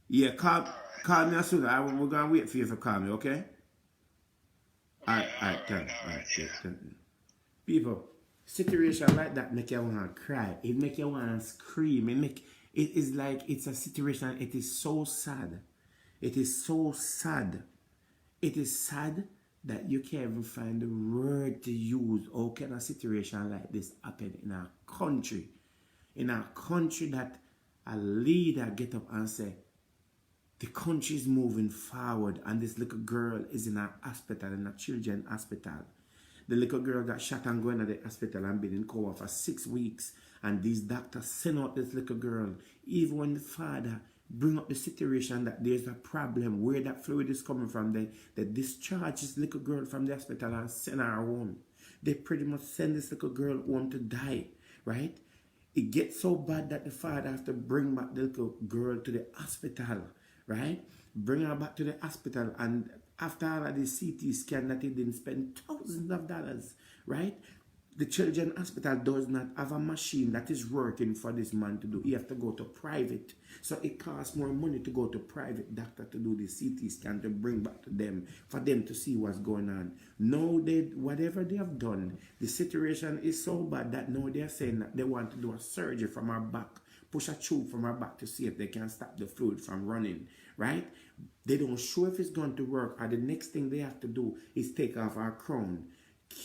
Speaker 1: Yeah, call me as soon as we're going to wait for you to call me, okay? Alright, thank you. People, situation like that make you want to cry. It make you want to scream. It is like it's a situation, it is so sad. It is so sad. It is sad that you can't even find the word to use. How can a situation like this happen in our country? In a country that a leader get up and say, The country is moving forward, and this little girl is in a hospital, in a children's hospital. The little girl got shot and going to the hospital and been in coma for 6 weeks. And these doctors send out this little girl, even when the father bring up the situation that there's a problem, where that fluid is coming from, they discharge this little girl from the hospital and send her home. They pretty much send this little girl home to die, right? It gets so bad that the father has to bring back the little girl to the hospital, right? Bring her back to the hospital, and after all of the CT scan that he didn't spend thousands of dollars, right? The children's hospital does not have a machine that is working for this man to do. He has to go to private. So it costs more money to go to private doctor to do the CT scan to bring back to them, for them to see what's going on. Now, whatever they have done, the situation is so bad that now they're saying that they want to do a surgery from her back, push a tube from her back to see if they can stop the fluid from running, right? They don't sure if it's going to work, or the next thing they have to do is take off her crown.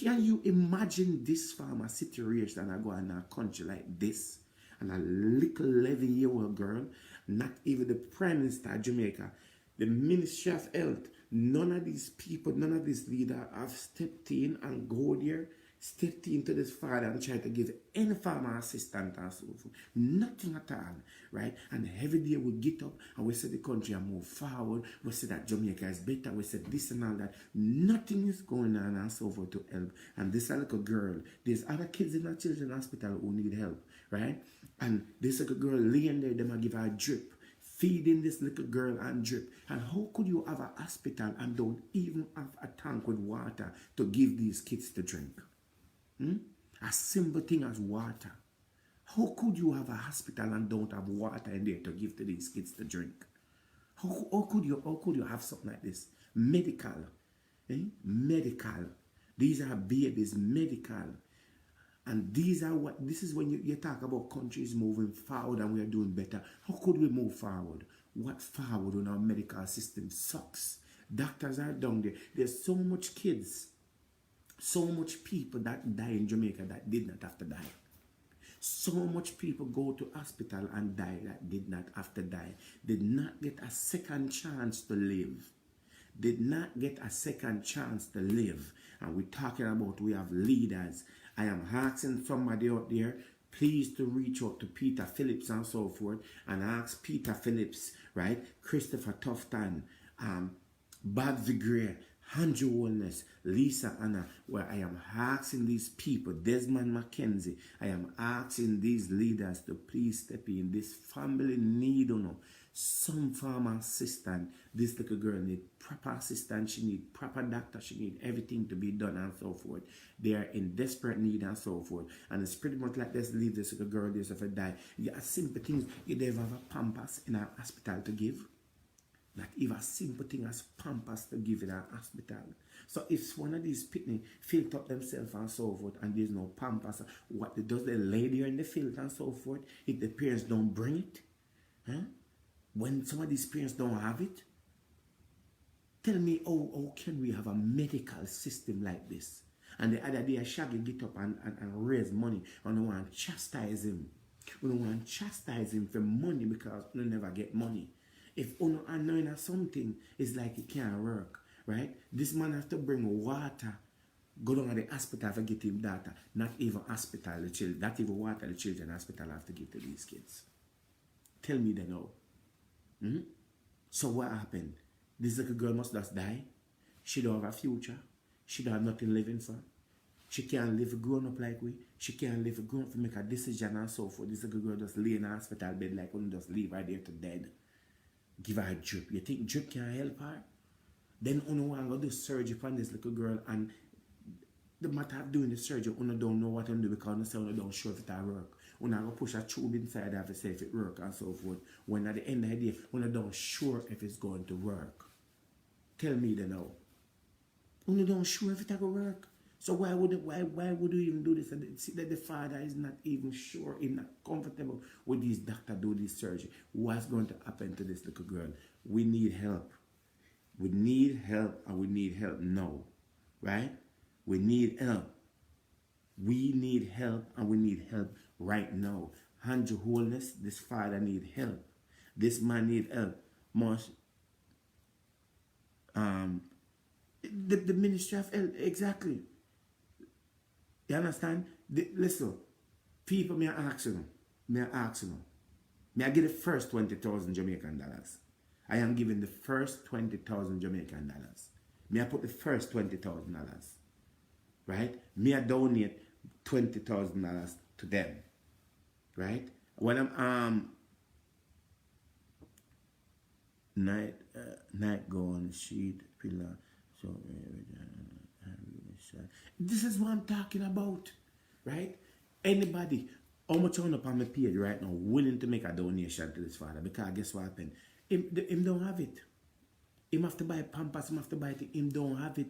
Speaker 1: Can you imagine this farmer situation and go in a country like this? And a little 11-year-old girl, not even the Prime Minister of Jamaica, the Ministry of Health, none of these people, none of these leaders have stepped in and go there, stepped into this father and tried to give any farmer assistance and so forth. Nothing at all, right? And every day we get up and we say the country and move forward. We say that Jamaica is better. We say this and all that. Nothing is going on and so forth to help. And this little girl, there's other kids in the children's hospital who need help, right? And this little girl laying there, they might give her a drip, feeding this little girl and drip. And how could you have a hospital and don't even have a tank with water to give these kids to drink? A simple thing as water. How could you have a hospital and don't have water in there to give to these kids to drink? How could you have something like this? Medical. Medical. These are babies, medical. And this is when you talk about countries moving forward and we are doing better. How could we move forward? What forward when our medical system sucks? Doctors are down there. There's so much kids, so much people that die in Jamaica that did not have to die. So much people go to hospital and die that did not have to die. Did not get a second chance to live. Did not get a second chance to live. And we're talking about we have leaders. I am asking somebody out there, please to reach out to Peter Phillips and so forth, and ask Peter Phillips, right? Christopher Tufton, Bob Vigre, Andrew Wellness, Lisa Anna, where I am asking these people, Desmond McKenzie, I am asking these leaders to please step in. This family need some form of assistance. This little girl need proper assistance, she need proper doctor, she need everything to be done and so forth. They are in desperate need and so forth. And it's pretty much like this, leave this little girl there if I die. You have simple things, you never have a Pampers in an hospital to give. Not even a simple thing as Pampers to give in a hospital. So if one of these picnic filth up themselves and so forth, and there's no Pampers, what does they lay there in the filth and so forth? If the parents don't bring it, when some of these parents don't have it, tell me how can we have a medical system like this? And the other day, Shaggy get up and raise money, and we want to chastise him. We don't want to chastise him for money because we never get money. If uno unknowing something, it's like it can't work, right? This man have to bring water, go down to the hospital to get him data. Not even hospital, the children, not even water the children hospital have to give to these kids. Tell me they know. So what happened? This little girl must just die. She don't have a future. She don't have nothing living for. She can't live grown up like we. She can't live grown up to make a decision and so forth. This little girl just lay in a hospital bed like one just leave her there to dead. Give her a drip. You think drip can help her? Then uno want to do surgery on this little girl, and the matter of doing the surgery, uno don't know what to do because uno say uno don't sure if it will work. Uno go push a tube inside her to say if it work and so forth. When at the end of the day, uno don't sure if it's going to work. Tell me the now. Uno don't sure if it will work. So why would you even do this? And see that the father is not even sure, he's not comfortable with this doctor do this surgery. What's going to happen to this little girl? We need help. We need help, and we need help now. Right? We need help. We need help, and we need help right now. Andrew Wholeness, this father need help. This man need help. Um, the Ministry of Health, exactly. You understand? Listen, people, may I ask you, may I give the first 20,000 Jamaican dollars? I am giving the first 20,000 Jamaican dollars. May I put the first $20,000, right? May I donate $20,000 to them, right? When I'm night gone, sheet, pillar, so this is what I'm talking about, right? Anybody, how much on up on my page right now willing to make a donation to this father? Because guess what happened? Him don't have it. Him have to buy pampers, him have to buy it. Him don't have it.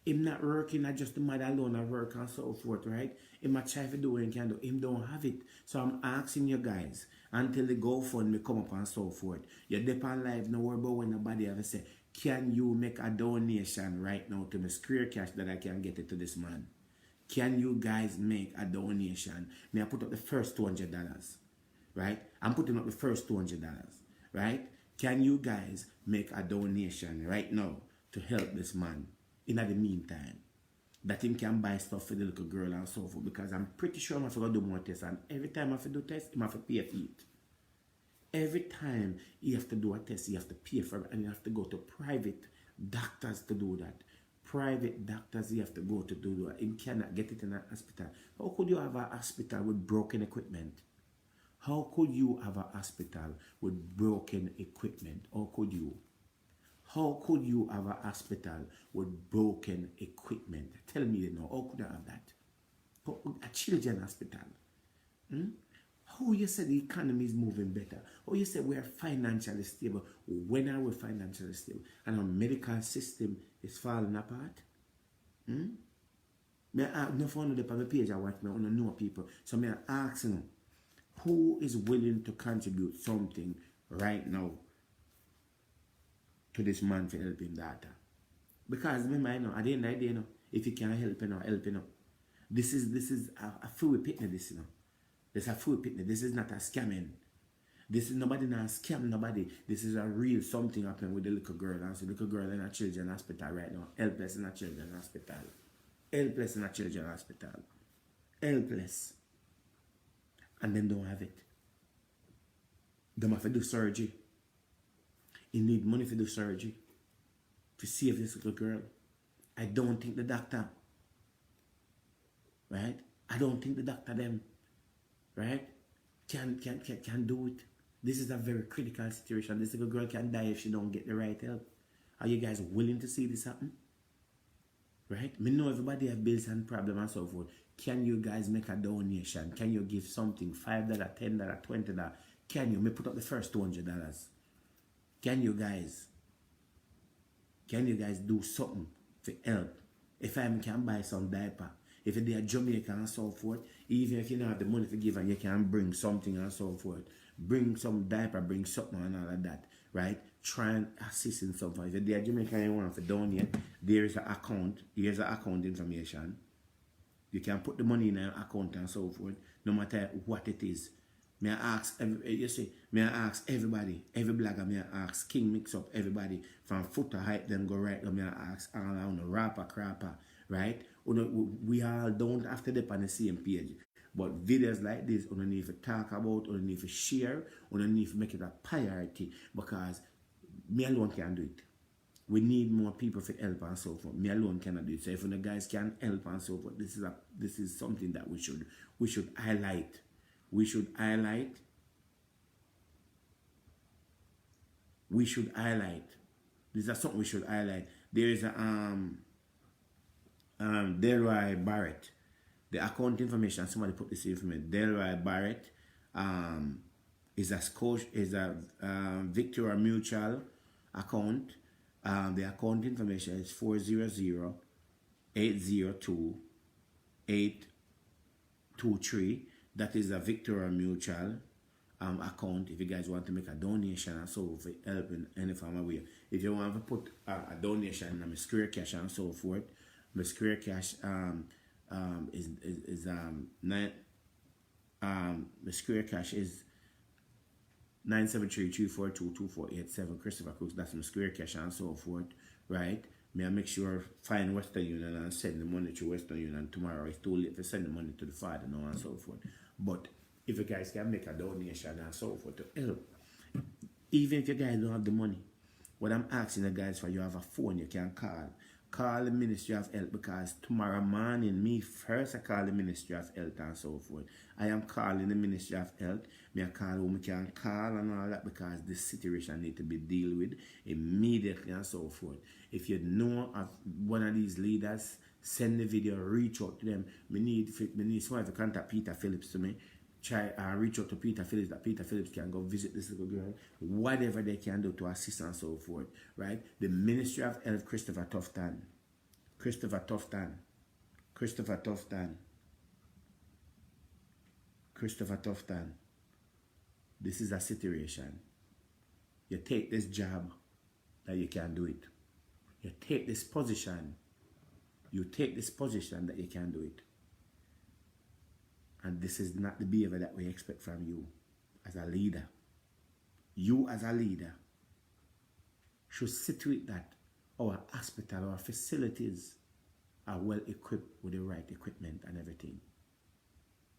Speaker 1: Him not working, not just the mother alone, I work and so forth, right? Him a try to do what he can do. Him don't have it. So I'm asking you guys, until the GoFundMe come up and so forth, you're deep on live, no worry about when nobody ever say, can you make a donation right now to my Square Cash that I can get it to this man? Can you guys make a donation? May I put up the first $200, right? I'm putting up the first $200, right? Can you guys make a donation right now to help this man in the meantime? That him can buy stuff for the little girl and so forth, because I'm pretty sure I'm going to do more tests, and every time I have to do tests, I have to pay for it. Every time you have to do a test, you have to pay for it, and you have to go to private doctors to do that. Private doctors you have to go to do that. You cannot get it in a hospital. How could you have a hospital with broken equipment? How could you have a hospital with broken equipment? How could you? How could you have a hospital with broken equipment? Tell me, how could you have that? A children's hospital. How you say the economy is moving better? How you say we are financially stable? When are we financially stable? And our medical system is falling apart? Me no phone on the page I watch, me on know people. So me ask you, who is willing to contribute something right now to this man for helping data? Because remember, at the end of the day, if you can't help, help. This is a free picnic, this, This is a free picnic. This is not a scamming. This is nobody not scam nobody. This is a real something happening with the little girl. And so the little girl in a children's hospital right now. Helpless in a children's hospital. Helpless in a children's hospital. Helpless. And them don't have it. Them have to do surgery. You need money to do surgery. To save this little girl. I don't think the doctor. Right? I don't think the doctor them. Right? Can do it. This is a very critical situation. This little girl can die if she don't get the right help. Are you guys willing to see this happen? Right? Me know everybody have bills and problems and so forth. Can you guys make a donation? Can you give something? $5, $10, $20? Can you? Me put up the first $200. Can you guys do something for help? If I can buy some diaper. If they are Jamaica and so forth, even if you don't have the money to give and you can bring something and so forth, bring some diaper, bring something and all of that, right? Try and assist in something. If they are Jamaican and you want to donate, there is an account. Here's an account information. You can put the money in an account and so forth, no matter what it is. May I ask, everybody, every blogger, may I ask King Mix Up, everybody, from foot to height, then go right now, may I ask all on the rapper, crapper, right? We all don't have to dip on the same page. But videos like this, we need to talk about, we need to share, we need to make it a priority, because me alone can't do it. We need more people to help and so forth. Me alone cannot do it. So if the guys can help and so forth, this is something that we should highlight. We should highlight. This is something we should highlight. There is a Delroy Barrett. The account information, somebody put this information. Delroy Barrett is a Victoria Mutual account. The account information is 400-802-823. That is a Victoria Mutual account. If you guys want to make a donation and so for helping any form of way. If you want to put a donation in my Square Cash and so forth, my Square Cash the Square Cash is 973-342-2487. Christopher Crooks, that's my Square Cash and so forth, right? May I make sure find Western Union and send the money to Western Union tomorrow. It's too late to send the money to the father now and so forth. But if you guys can make a donation and so forth to help, even if you guys don't have the money, what I'm asking the guys for, you have a phone you can call. Call the Ministry of Health, because tomorrow morning, me first I call the Ministry of Health and so forth. I am calling the Ministry of Health. Me I call who me can call and all that, because this situation need to be dealt with immediately and so forth. If you know of one of these leaders, send the video, reach out to them. Me need someone to contact Peter Phillips to me. Try reach out to Peter Phillips, that Peter Phillips can go visit this little girl, whatever they can do to assist and so forth, right? The Ministry of Health, Christopher Tufton. This is a situation. You take this job that you can do it. You take this position. That you can do it. And this is not the behavior that we expect from you as a leader. You as a leader should sit with that our hospital, our facilities are well equipped with the right equipment and everything.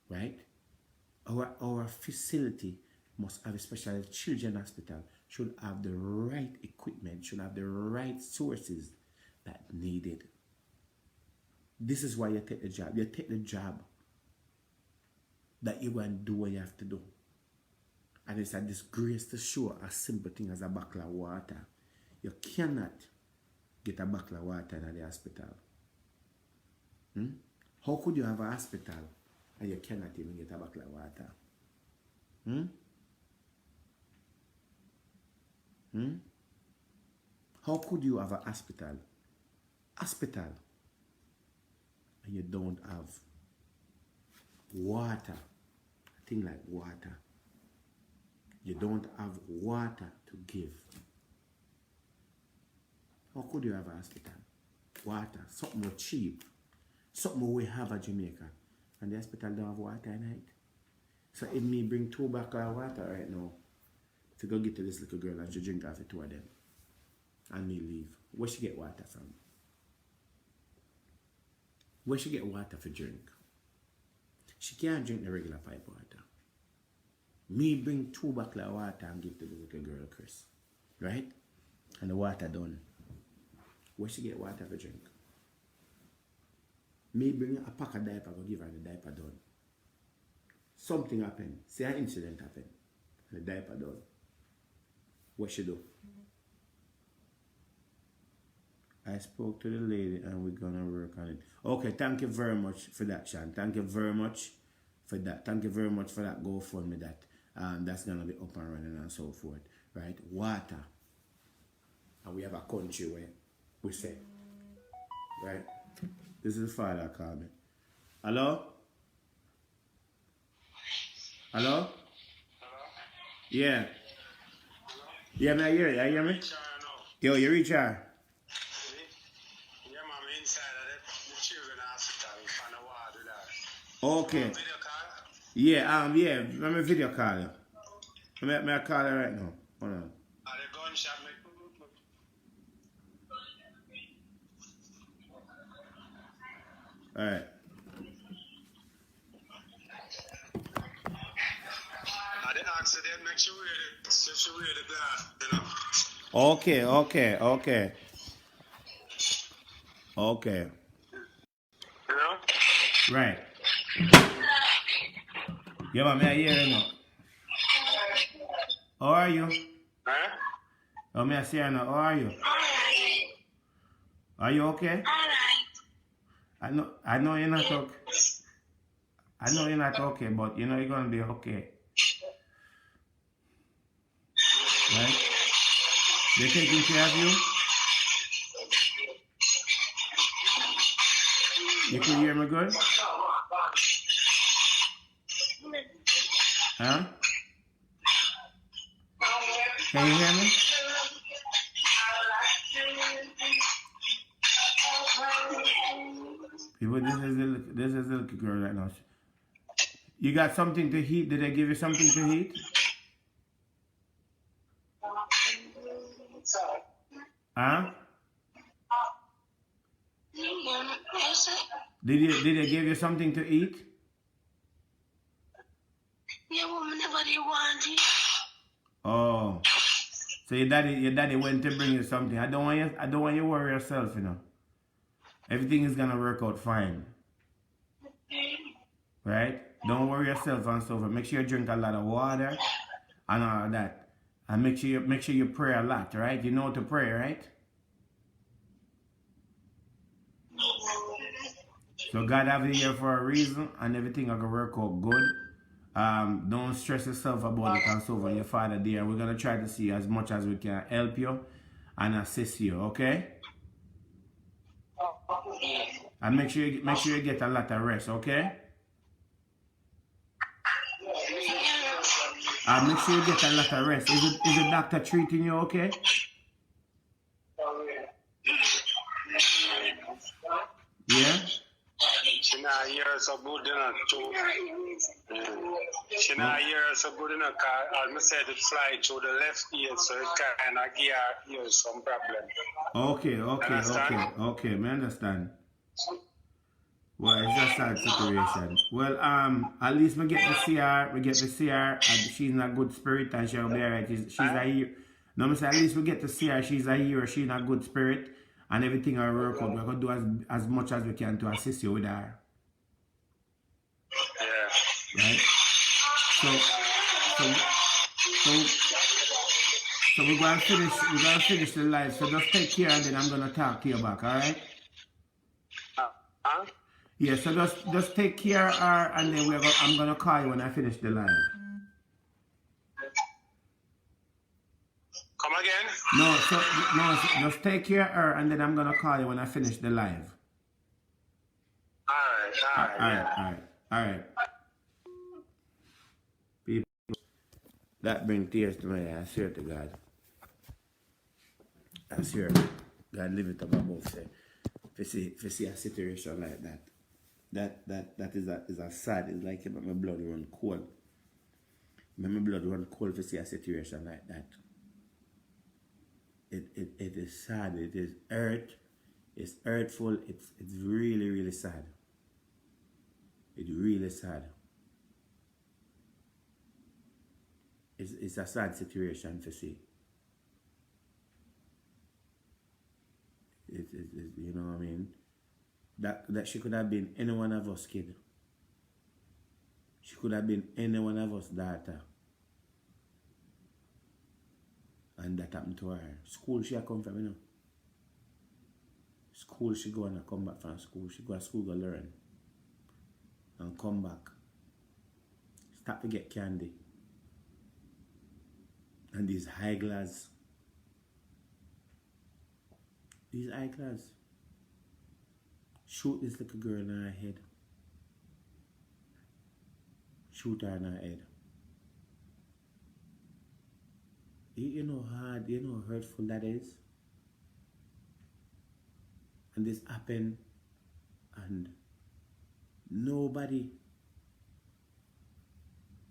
Speaker 1: Right? Our facility must have, especially children's hospital, should have the right equipment, should have the right sources that needed. This is why you take the job. You take the job that you go and do what you have to do. And it's a disgrace to show a simple thing as a bottle of water. You cannot get a bottle of water in the hospital. How could you have a hospital and you cannot even get a bottle of water? How could you have a hospital, and you don't have water? A thing like water. You don't have water to give. How could you have a hospital? Water, something more cheap, something we have at Jamaica, and the hospital don't have water at night. So it may bring 2 bottles of water right now to go get to this little girl and she drink off the 2 of them, and me leave. Where she get water from? Where she get water for drink? She can't drink the regular pipe water. Me bring 2 bottles of water and give to the little girl, Chris. Right? And the water done. Where she get water for drink? Me bring a pack of diaper, go give her the diaper done. Something happened. Say an incident happened. And the diaper done. What she do? I spoke to the lady and we're gonna work on it. Okay, thank you very much for that, Sean. Thank you very much for that. Thank you very much for that GoFundMe that that's gonna be up and running and so forth. Right? Water. And we have a country where we say, right? This is the father called me. Hello? Hello? Yeah. Yeah, man, I hear you. You hear me? Yo, you reach her? Okay. Yeah, let me video call you. Let me call her right now. Hold on. Alright.
Speaker 2: Accident makes you wear the glass, you know.
Speaker 1: Okay.
Speaker 2: You know?
Speaker 1: Right. Yeah, man, I hear you now. How are you?
Speaker 2: Huh?
Speaker 1: Oh, me I say you now. How are you?
Speaker 3: Alright.
Speaker 1: Are you okay?
Speaker 3: Alright.
Speaker 1: I know you're not okay. I know you're not okay, but you know you're gonna be okay. Right? They taking care of you? You can hear me good? Huh? Can you hear me? People, this is the little girl right now. You got something to eat? Did they give you something to eat? Huh?
Speaker 3: Yes, sir.
Speaker 1: Did they give you something to eat?
Speaker 3: Yeah, woman, nobody want it.
Speaker 1: Oh. So your daddy went to bring you something. I don't want you to worry yourself, you know. Everything is gonna work out fine. Right? Don't worry yourself and so forth. Make sure you drink a lot of water and all of that. And make sure you pray a lot, right? You know how to pray, right? So God have you here for a reason and everything will work out good. Don't stress yourself about it and so on. Your father there. We're gonna try to see as much as we can help you and assist you, okay? And make sure you get a lot of rest, okay? Make sure you get a lot of rest. Is the doctor treating you okay? Yeah?
Speaker 2: She not here so good enough too. She not here so good enough because I said it fly through the left ear, so it kind of give her ear some problem.
Speaker 1: Okay, I understand. Well, it's a sad situation. Well, at least we get to see her, and she's in a good spirit and she'll be alright. She's a hero. No, I say at least we get to see her, she's a hero, she's in a good spirit, and everything will work out. We're going to do as much as we can to assist you with her.
Speaker 2: Yeah.
Speaker 1: Right? So we're going to finish the live. So just take care and then I'm going to talk to you back, alright?
Speaker 2: Huh?
Speaker 1: Yeah, so just take care of her and then I'm going to call you when I finish the live.
Speaker 2: Come again?
Speaker 1: No, just take care of her and then I'm going to call you when I finish the live. Alright. People, that brings tears to my eyes. I swear to God. I swear. God live it up above say. If you see a situation like that. That is a sad. It's like my blood run cold. My blood run cold if you see a situation like that. It is sad. It is hurt. It's hurtful. It's really, really sad. It's really sad. It's a sad situation to see. It you know what I mean? That she could have been any one of us kid. She could have been any one of us daughter. And that happened to her. School she come from, you know. School she go and come back from school. She go to school go learn. And come back. Start to get candy. And these high glass. These high glass. Shoot this little girl in her head. Shoot her in her head. You know how hard, you know how hurtful that is? And this happened and nobody,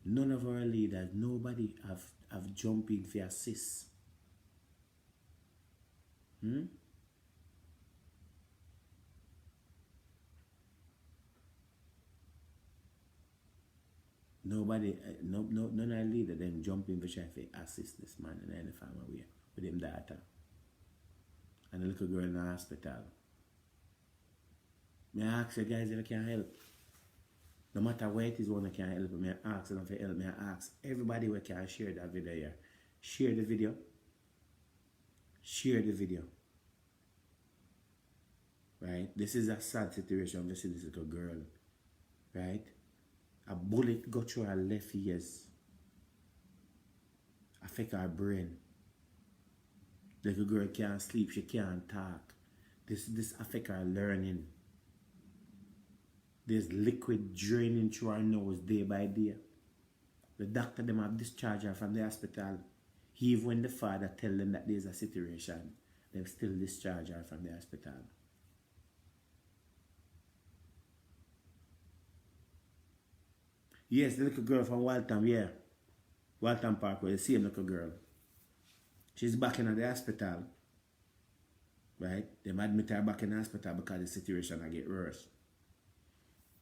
Speaker 1: none of our leaders, nobody have jumped in for assist. Nobody, none of the leader them jumping for try to assist this man in any farm away with him daughter. And the little girl in the hospital. May I ask you guys if you can help? No matter where it is one that can help, may I ask them for help, may I ask everybody who can share that video here. Share the video. Share the video. Right? This is a sad situation. You see this little girl. Right? A bullet got through her left ears. Affect her brain. The little girl can't sleep, she can't talk. This affect her learning. There's liquid draining through her nose day by day. The doctor them have discharged her from the hospital. Even when the father tell them that there's a situation, they still discharge her from the hospital. Yes, the little girl from Waltham, yeah. Waltham Parkway, the same little girl. She's back in the hospital. right? They admit her back in the hospital because the situation I get worse.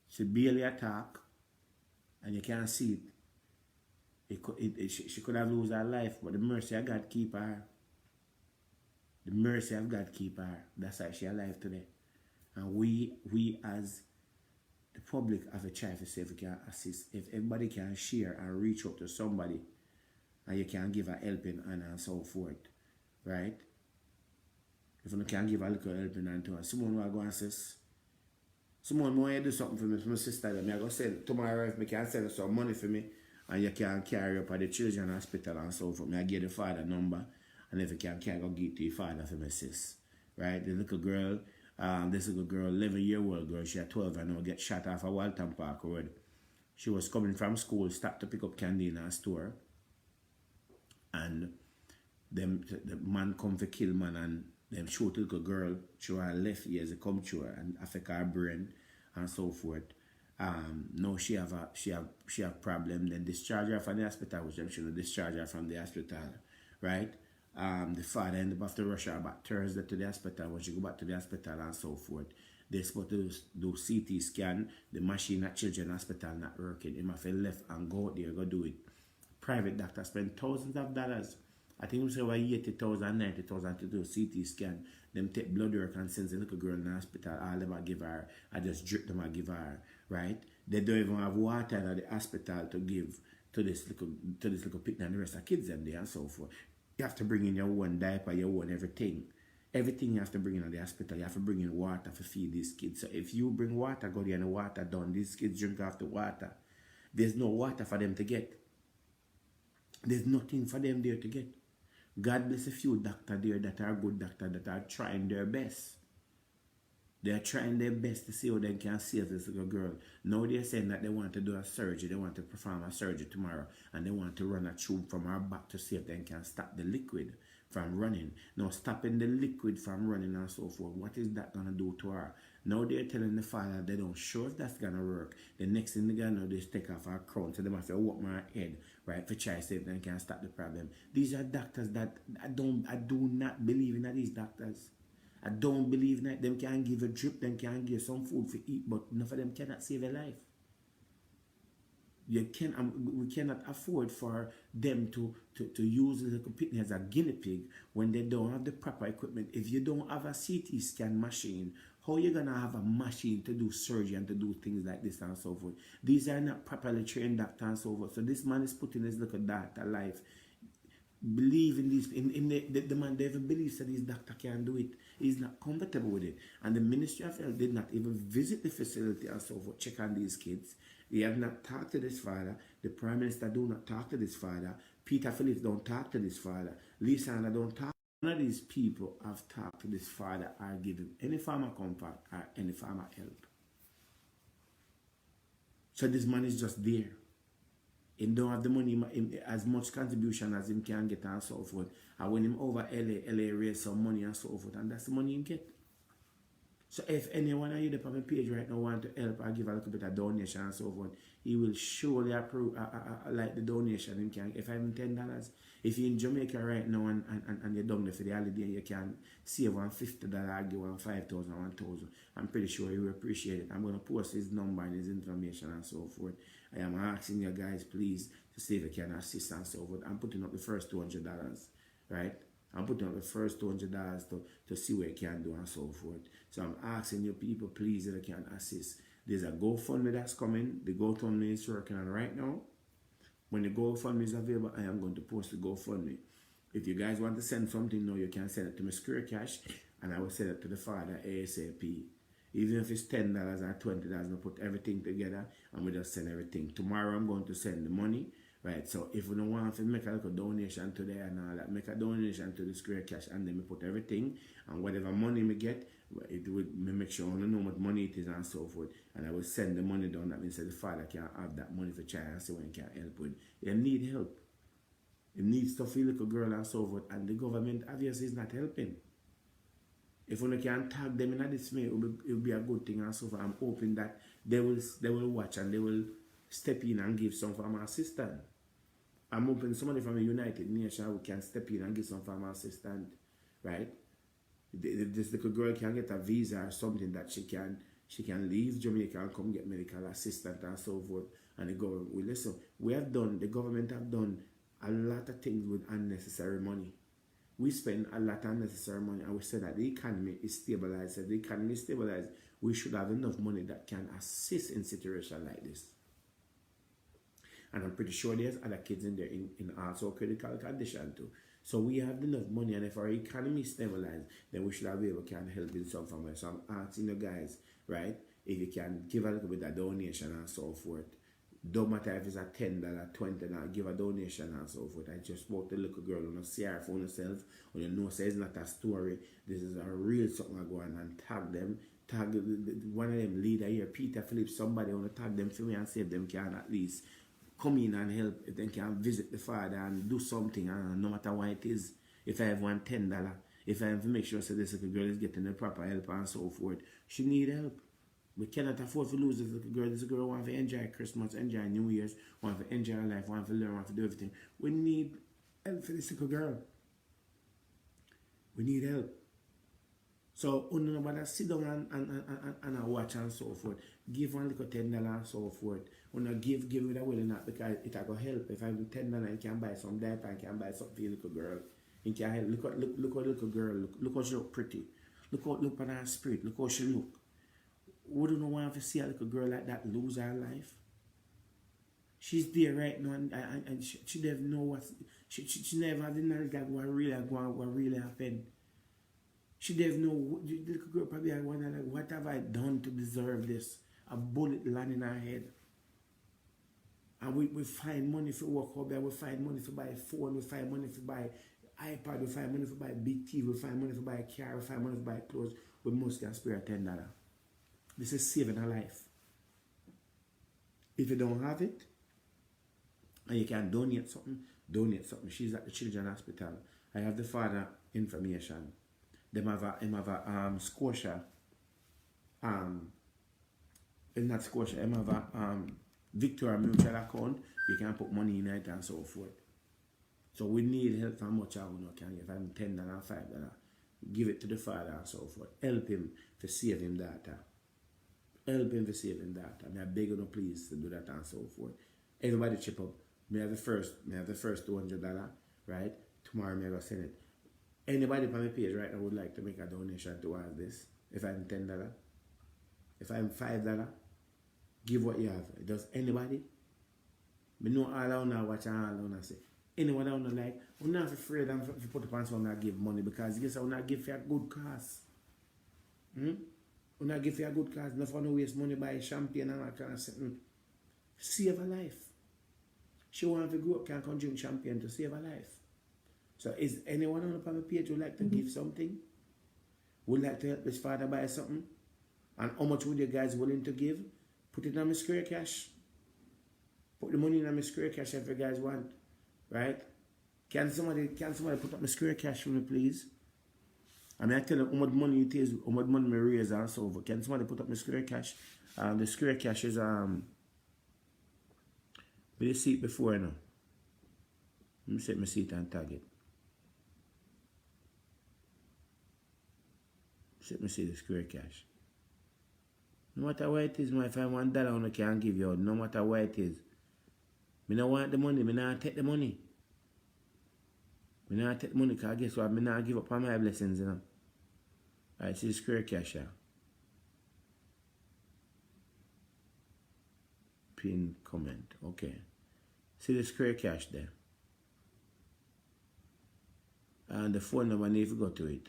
Speaker 1: She barely attack, and you can't see it. She could have lost her life, but the mercy of God keep her. The mercy of God keep her. That's why she alive today. And we as the public have a try to say if we can assist. If everybody can share and reach out to somebody, and you can give a helping hand and so forth, right? If you can give a little helping hand to her, someone will go and say, someone want to do something for my sister. I go send tomorrow if I can send some money for me, and you can carry up at the children's hospital and so forth. I give the father number, and if you can go give to your father for my sis, right? The little girl, this little girl, 11-year-old girl, she had 12 and now get shot off a Walton Park Road. She was coming from school, stopped to pick up candy in her store, and the man come to kill man, and them shoot the little girl through her left ear as it come through her and affect her brain and so forth. Now she have problem. Then discharge her from the hospital, which them should discharge her from the hospital, right? The father ended up after rush her back Thursday to the hospital. When she go back to the hospital and so forth, they supposed to do CT scan. The machine at Children's Hospital not working. He must have left and go out there go do it. Private doctor spend thousands of dollars. I think we say over 80,000, 90,000 to do a CT scan. Them take blood work and send the little girl in the hospital. All them I give her. I just drip them I give her. Right? They don't even have water in the hospital to give to this little picnic and the rest of the kids them there and so forth. You have to bring in your own diaper, your own everything. Everything you have to bring in the hospital. You have to bring in water to feed these kids. So if you bring water, go there and the water done. These kids drink off the water. There's no water for them to get. There's nothing for them there to get. God bless a few doctors there that are good doctors that are trying their best. They are trying their best to see how they can save this little girl. Now they're saying that they want to do a surgery. They want to perform a surgery tomorrow. And they want to run a tube from her back to see if they can stop the liquid from running. Now stopping the liquid from running and so forth. What is that going to do to her? Now they're telling the father they don't sure if that's going to work. The next thing they're going to do is take off her crown. So they must have to walk my head, right, for try to see if they can stop the problem. These are doctors that I do not believe in these doctors. I don't believe that them can give a drip, them can give some food for eat, but none of them cannot save a life. We cannot afford for them to use the little picnic as a guinea pig when they don't have the proper equipment. If you don't have a CT scan machine, how are you going to have a machine to do surgery and to do things like this and so forth? These are not properly trained doctors and so forth. So this man is putting his little daughter life. Believe in this, the man never believes that his doctor can do it. He's not comfortable with it. And the Ministry of Health did not even visit the facility and so forth, check on these kids. They have not talked to this father. The Prime Minister do not talk to this father. Peter Phillips don't talk to this father. Lisa Anna don't talk. None of these people have talked to this father or given any form of comfort or any form of help. So this man is just there. He don't have the money, as much contribution as him can get and so forth. And when him over LA raise some money and so forth, and that's the money he get. So if anyone of you on my page right now want to help or give a little bit of donation and so forth, he will surely approve like the donation. Him can, if I'm $10, if you're in Jamaica right now and you're down there for the holiday, you can save $50, give $5,000, $1,000. I'm pretty sure he will appreciate it. I'm going to post his number and his information and so forth. I am asking you guys, please, to see if you can assist and so forth. I'm putting up the first $200, right? I'm putting up the first $200 to see what you can do and so forth. So I'm asking you people, please, if you can assist. There's a GoFundMe that's coming. The GoFundMe is working on right now. When the GoFundMe is available, I am going to post the GoFundMe. If you guys want to send something now, you can send it to me Square Cash, and I will send it to the father ASAP. Even if it's $10 or $20, I put everything together and we just send everything. Tomorrow I'm going to send the money, right? So if you don't want to make a little donation today and all that, make a donation to the Square Cash and then we put everything, and whatever money we get, it will make sure I know what money it is and so forth. And I will send the money down. That means that the father can have that money for child and so he can help with. They need help. They need stuff for the little girl and so forth. And the government obviously is not helping. If we can tag them in this way, it will be a good thing and so forth. I'm hoping that they will watch and they will step in and give some form of assistance. I'm hoping somebody from the United Nations who can step in and give some form of assistance, right? This little girl can get a visa or something that she can leave Jamaica and come get medical assistance and so forth. And the government will listen. The government have done a lot of things with unnecessary money. We spend a lot of unnecessary money, and we say that the economy is stabilized. If the economy is stabilized, we should have enough money that can assist in situations like this. And I'm pretty sure there's other kids in there in also critical condition too. So we have enough money, and if our economy is stabilized, then we should have able to help in some form. So I'm asking you guys, right, if you can give a little bit of donation and so forth. Don't matter if it's a $10, $20, give a donation and so forth. I just spoke to the little girl, you know, see her for yourself, or you know, say it's not a story. This is a real something I go on and tag them. Tag one of them leader here, Peter Phillips, somebody want to tag them for me and see if them can at least come in and help, if they can visit the father and do something, and no matter what it is. If I have one $10, if I have to make sure so this little girl is getting the proper help and so forth, she need help. We cannot afford to lose this little girl. This girl wants to enjoy Christmas, enjoy New Year's, wants to enjoy her life, wants to learn, wants to do everything. We need help for this little girl. We need help. So, nobody sit down and watch and so forth. Give one little $10 and so forth. Give it away not because it will help. If I have $10, you can buy some diaper, you can buy something for your little girl. You can help. Look how little girl look how she look pretty. Look at her spirit. Look how she look. Wouldn't want to see a little girl like that lose her life? She's there right now, and she never know what she never have the knowledge that what really happened. She doesn't know. The little girl probably wonder like, what have I done to deserve this? A bullet land in her head. And we find money for work out there. We find money for buy a phone. We find money for buy iPad. We find money for buy big TV. We find money for buy a car. We find money for buy clothes. We must can spare $10. This is saving her life. If you don't have it, and you can donate something, donate something. She's at the Children's Hospital. I have the father information. Them have a Scotia. It's not Scotia. Them have a Victoria Mutual account. You can put money in it and so forth. So we need help from much I can give him $10, $5. Give it to the father and so forth. Help him to save him data. Help him to save him data. I beg you please to do that and so forth. Everybody chip up. Me have the first $200, right? Tomorrow me I go send it. Anybody on my page right now would like to make a donation towards this. If I'm $10, if I'm $5, give what you have. Does anybody? Me know all I want to watch and all I want to say. Anyone I want to like, I'm not afraid to put up on someone that give money because guess I will not give for a good cause. I not give for a good cause. Not for no waste money buy champagne and that kind of thing. Save a life. She want to grow up can drink champagne to save a life. So is anyone on the page would like to give something? Would like to help his father buy something? And how much would you guys willing to give? Put it on my square cash. Put the money in my square cash if you guys want. Right? Can somebody put up my square cash for me, please? I mean, I tell you how much money it is, how much money I raise and so forth. Can somebody put up my square cash? The square cash is Will you see it before now? Let me set my seat and tag it. Let me see the square cash. No matter what it is, if I want $1, I can't give you out. No matter what it is. I don't want the money. I don't take the money. I don't take the money because guess what? I don't give up on my blessings, you know. Alright, see the square cash here. Pin comment. Okay. See the square cash there. And the phone number, I need to go to it.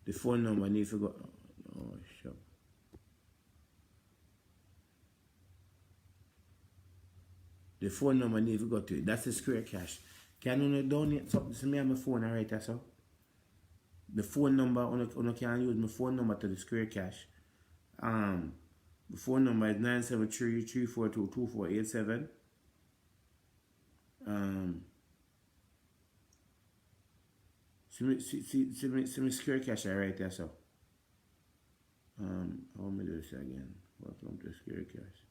Speaker 1: The phone number, I need to go. Oh, sure. The phone number, I need to go to it. That's the square cash. Can you donate something to me on my phone right there, so? The phone number, you can use my phone number to the square cash. The phone number is 973-342-2487. See me square cash right there, so. How me do this again? Welcome to square cash.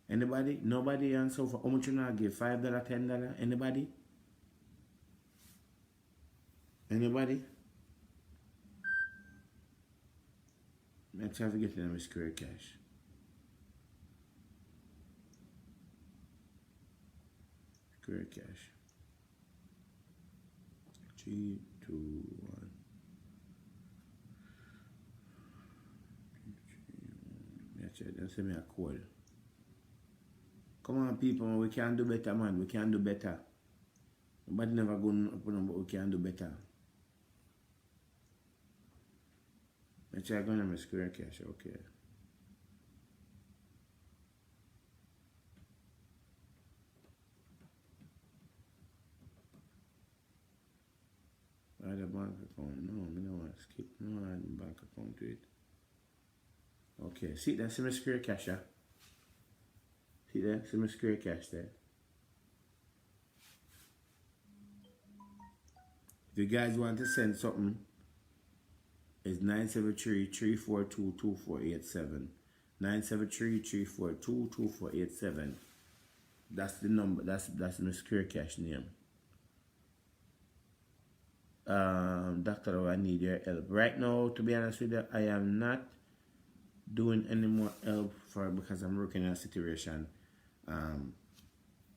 Speaker 1: Anybody? Nobody answer for how much you not give? $5, $10? Anybody? Anybody? Let's have to get in with Square Cash. Square Cash. 3, 2, 1. That's it. That's me a call. Come on, people, we can do better, man. We can do better. Nobody never going up, but we can do better. Let's try going to my Square Cash, okay. Add a bank account. No, I don't want to skip. No, add a bank account to it. Okay, see that? See my Square Cash, yeah? See that? See my Square Cash there? If you guys want to send something, it's 973-342-2487. 973-342-2487. That's the number. That's my Square Cash name. Doctor, I need your help. Right now, to be honest with you, I am not doing any more help because I'm working on a situation.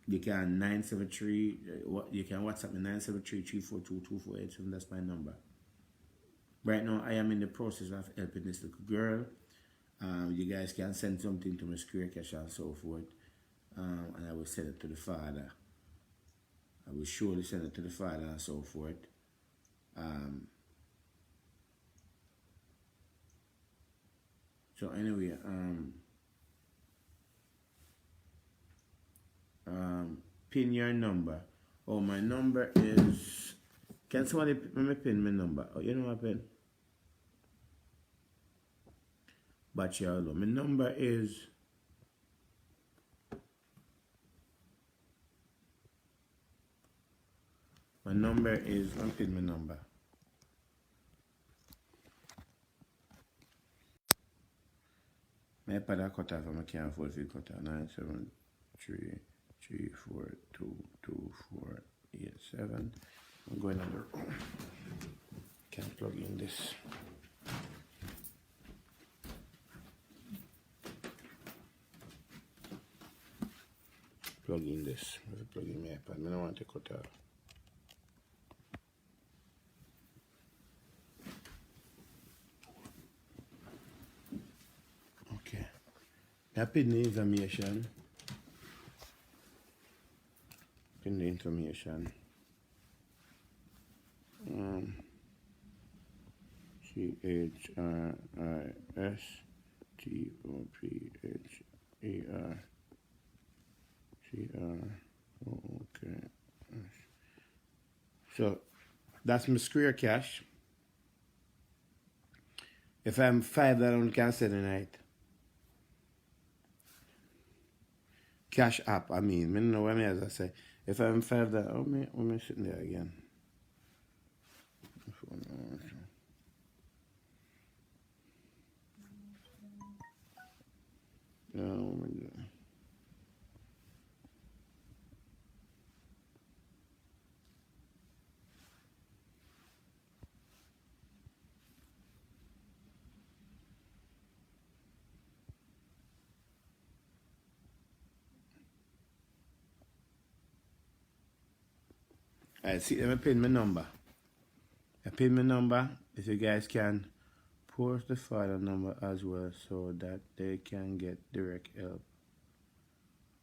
Speaker 1: You can 973, you can WhatsApp me 973-342-2487. That's my number. Right now, I am in the process of helping this little girl. You guys can send something to my Square Cash and so forth. And I will send it to the father. I will surely send it to the father and so forth. So anyway, pin your number. Oh, my number is. Can somebody let me pin my number? Oh, you know what pin? But yeah, my number is. My number is. I'm pin my number. My father cut off and I can't afford to cut off. 973-342-2487. I'm going on the room. Can't plug in this. Plug in this. If I plug in my iPad, I don't want to cut off. Okay. That pin the information. Pin the information. CHRISTOPHER. Okay. So that's my Square Cash. If I'm $5, I don't can send tonight. Cash app, I mean know what I mean as I say. If I'm $5, oh me sitting there again. No, I see, let me pin my number. I pin my number. If you guys can post the father number as well so that they can get direct help.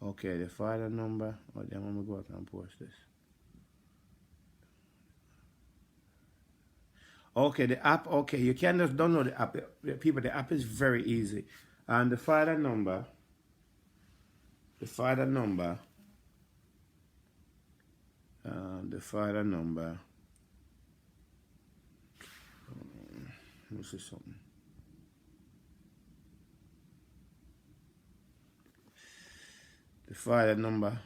Speaker 1: Okay, the father number. Oh, then I'm gonna go up and post this. Okay, the app. Okay, you can just download the app. People, the app is very easy. And the father number. The father number. Let me see something. The father number.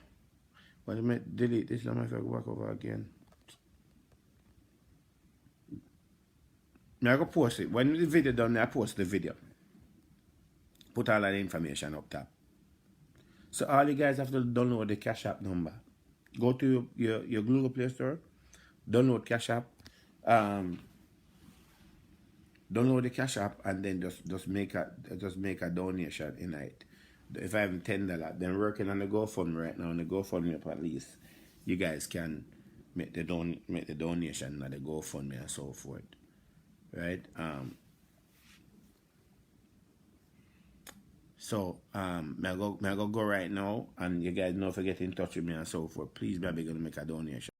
Speaker 1: But let me delete this. Let me work over again. I go post it. When the video done, I post the video. Put all that information up top. So all you guys have to download the Cash App number. Go to your Google Play Store, download Cash App, um, download the Cash App, and then just make a donation in it. If I have $10, then working on the GoFundMe right now. On the GoFundMe up at least, you guys can make the donation on the GoFundMe and so forth, right? So may I go right now, and you guys don't forget in touch with me and so forth. Please, baby, gonna make a donation.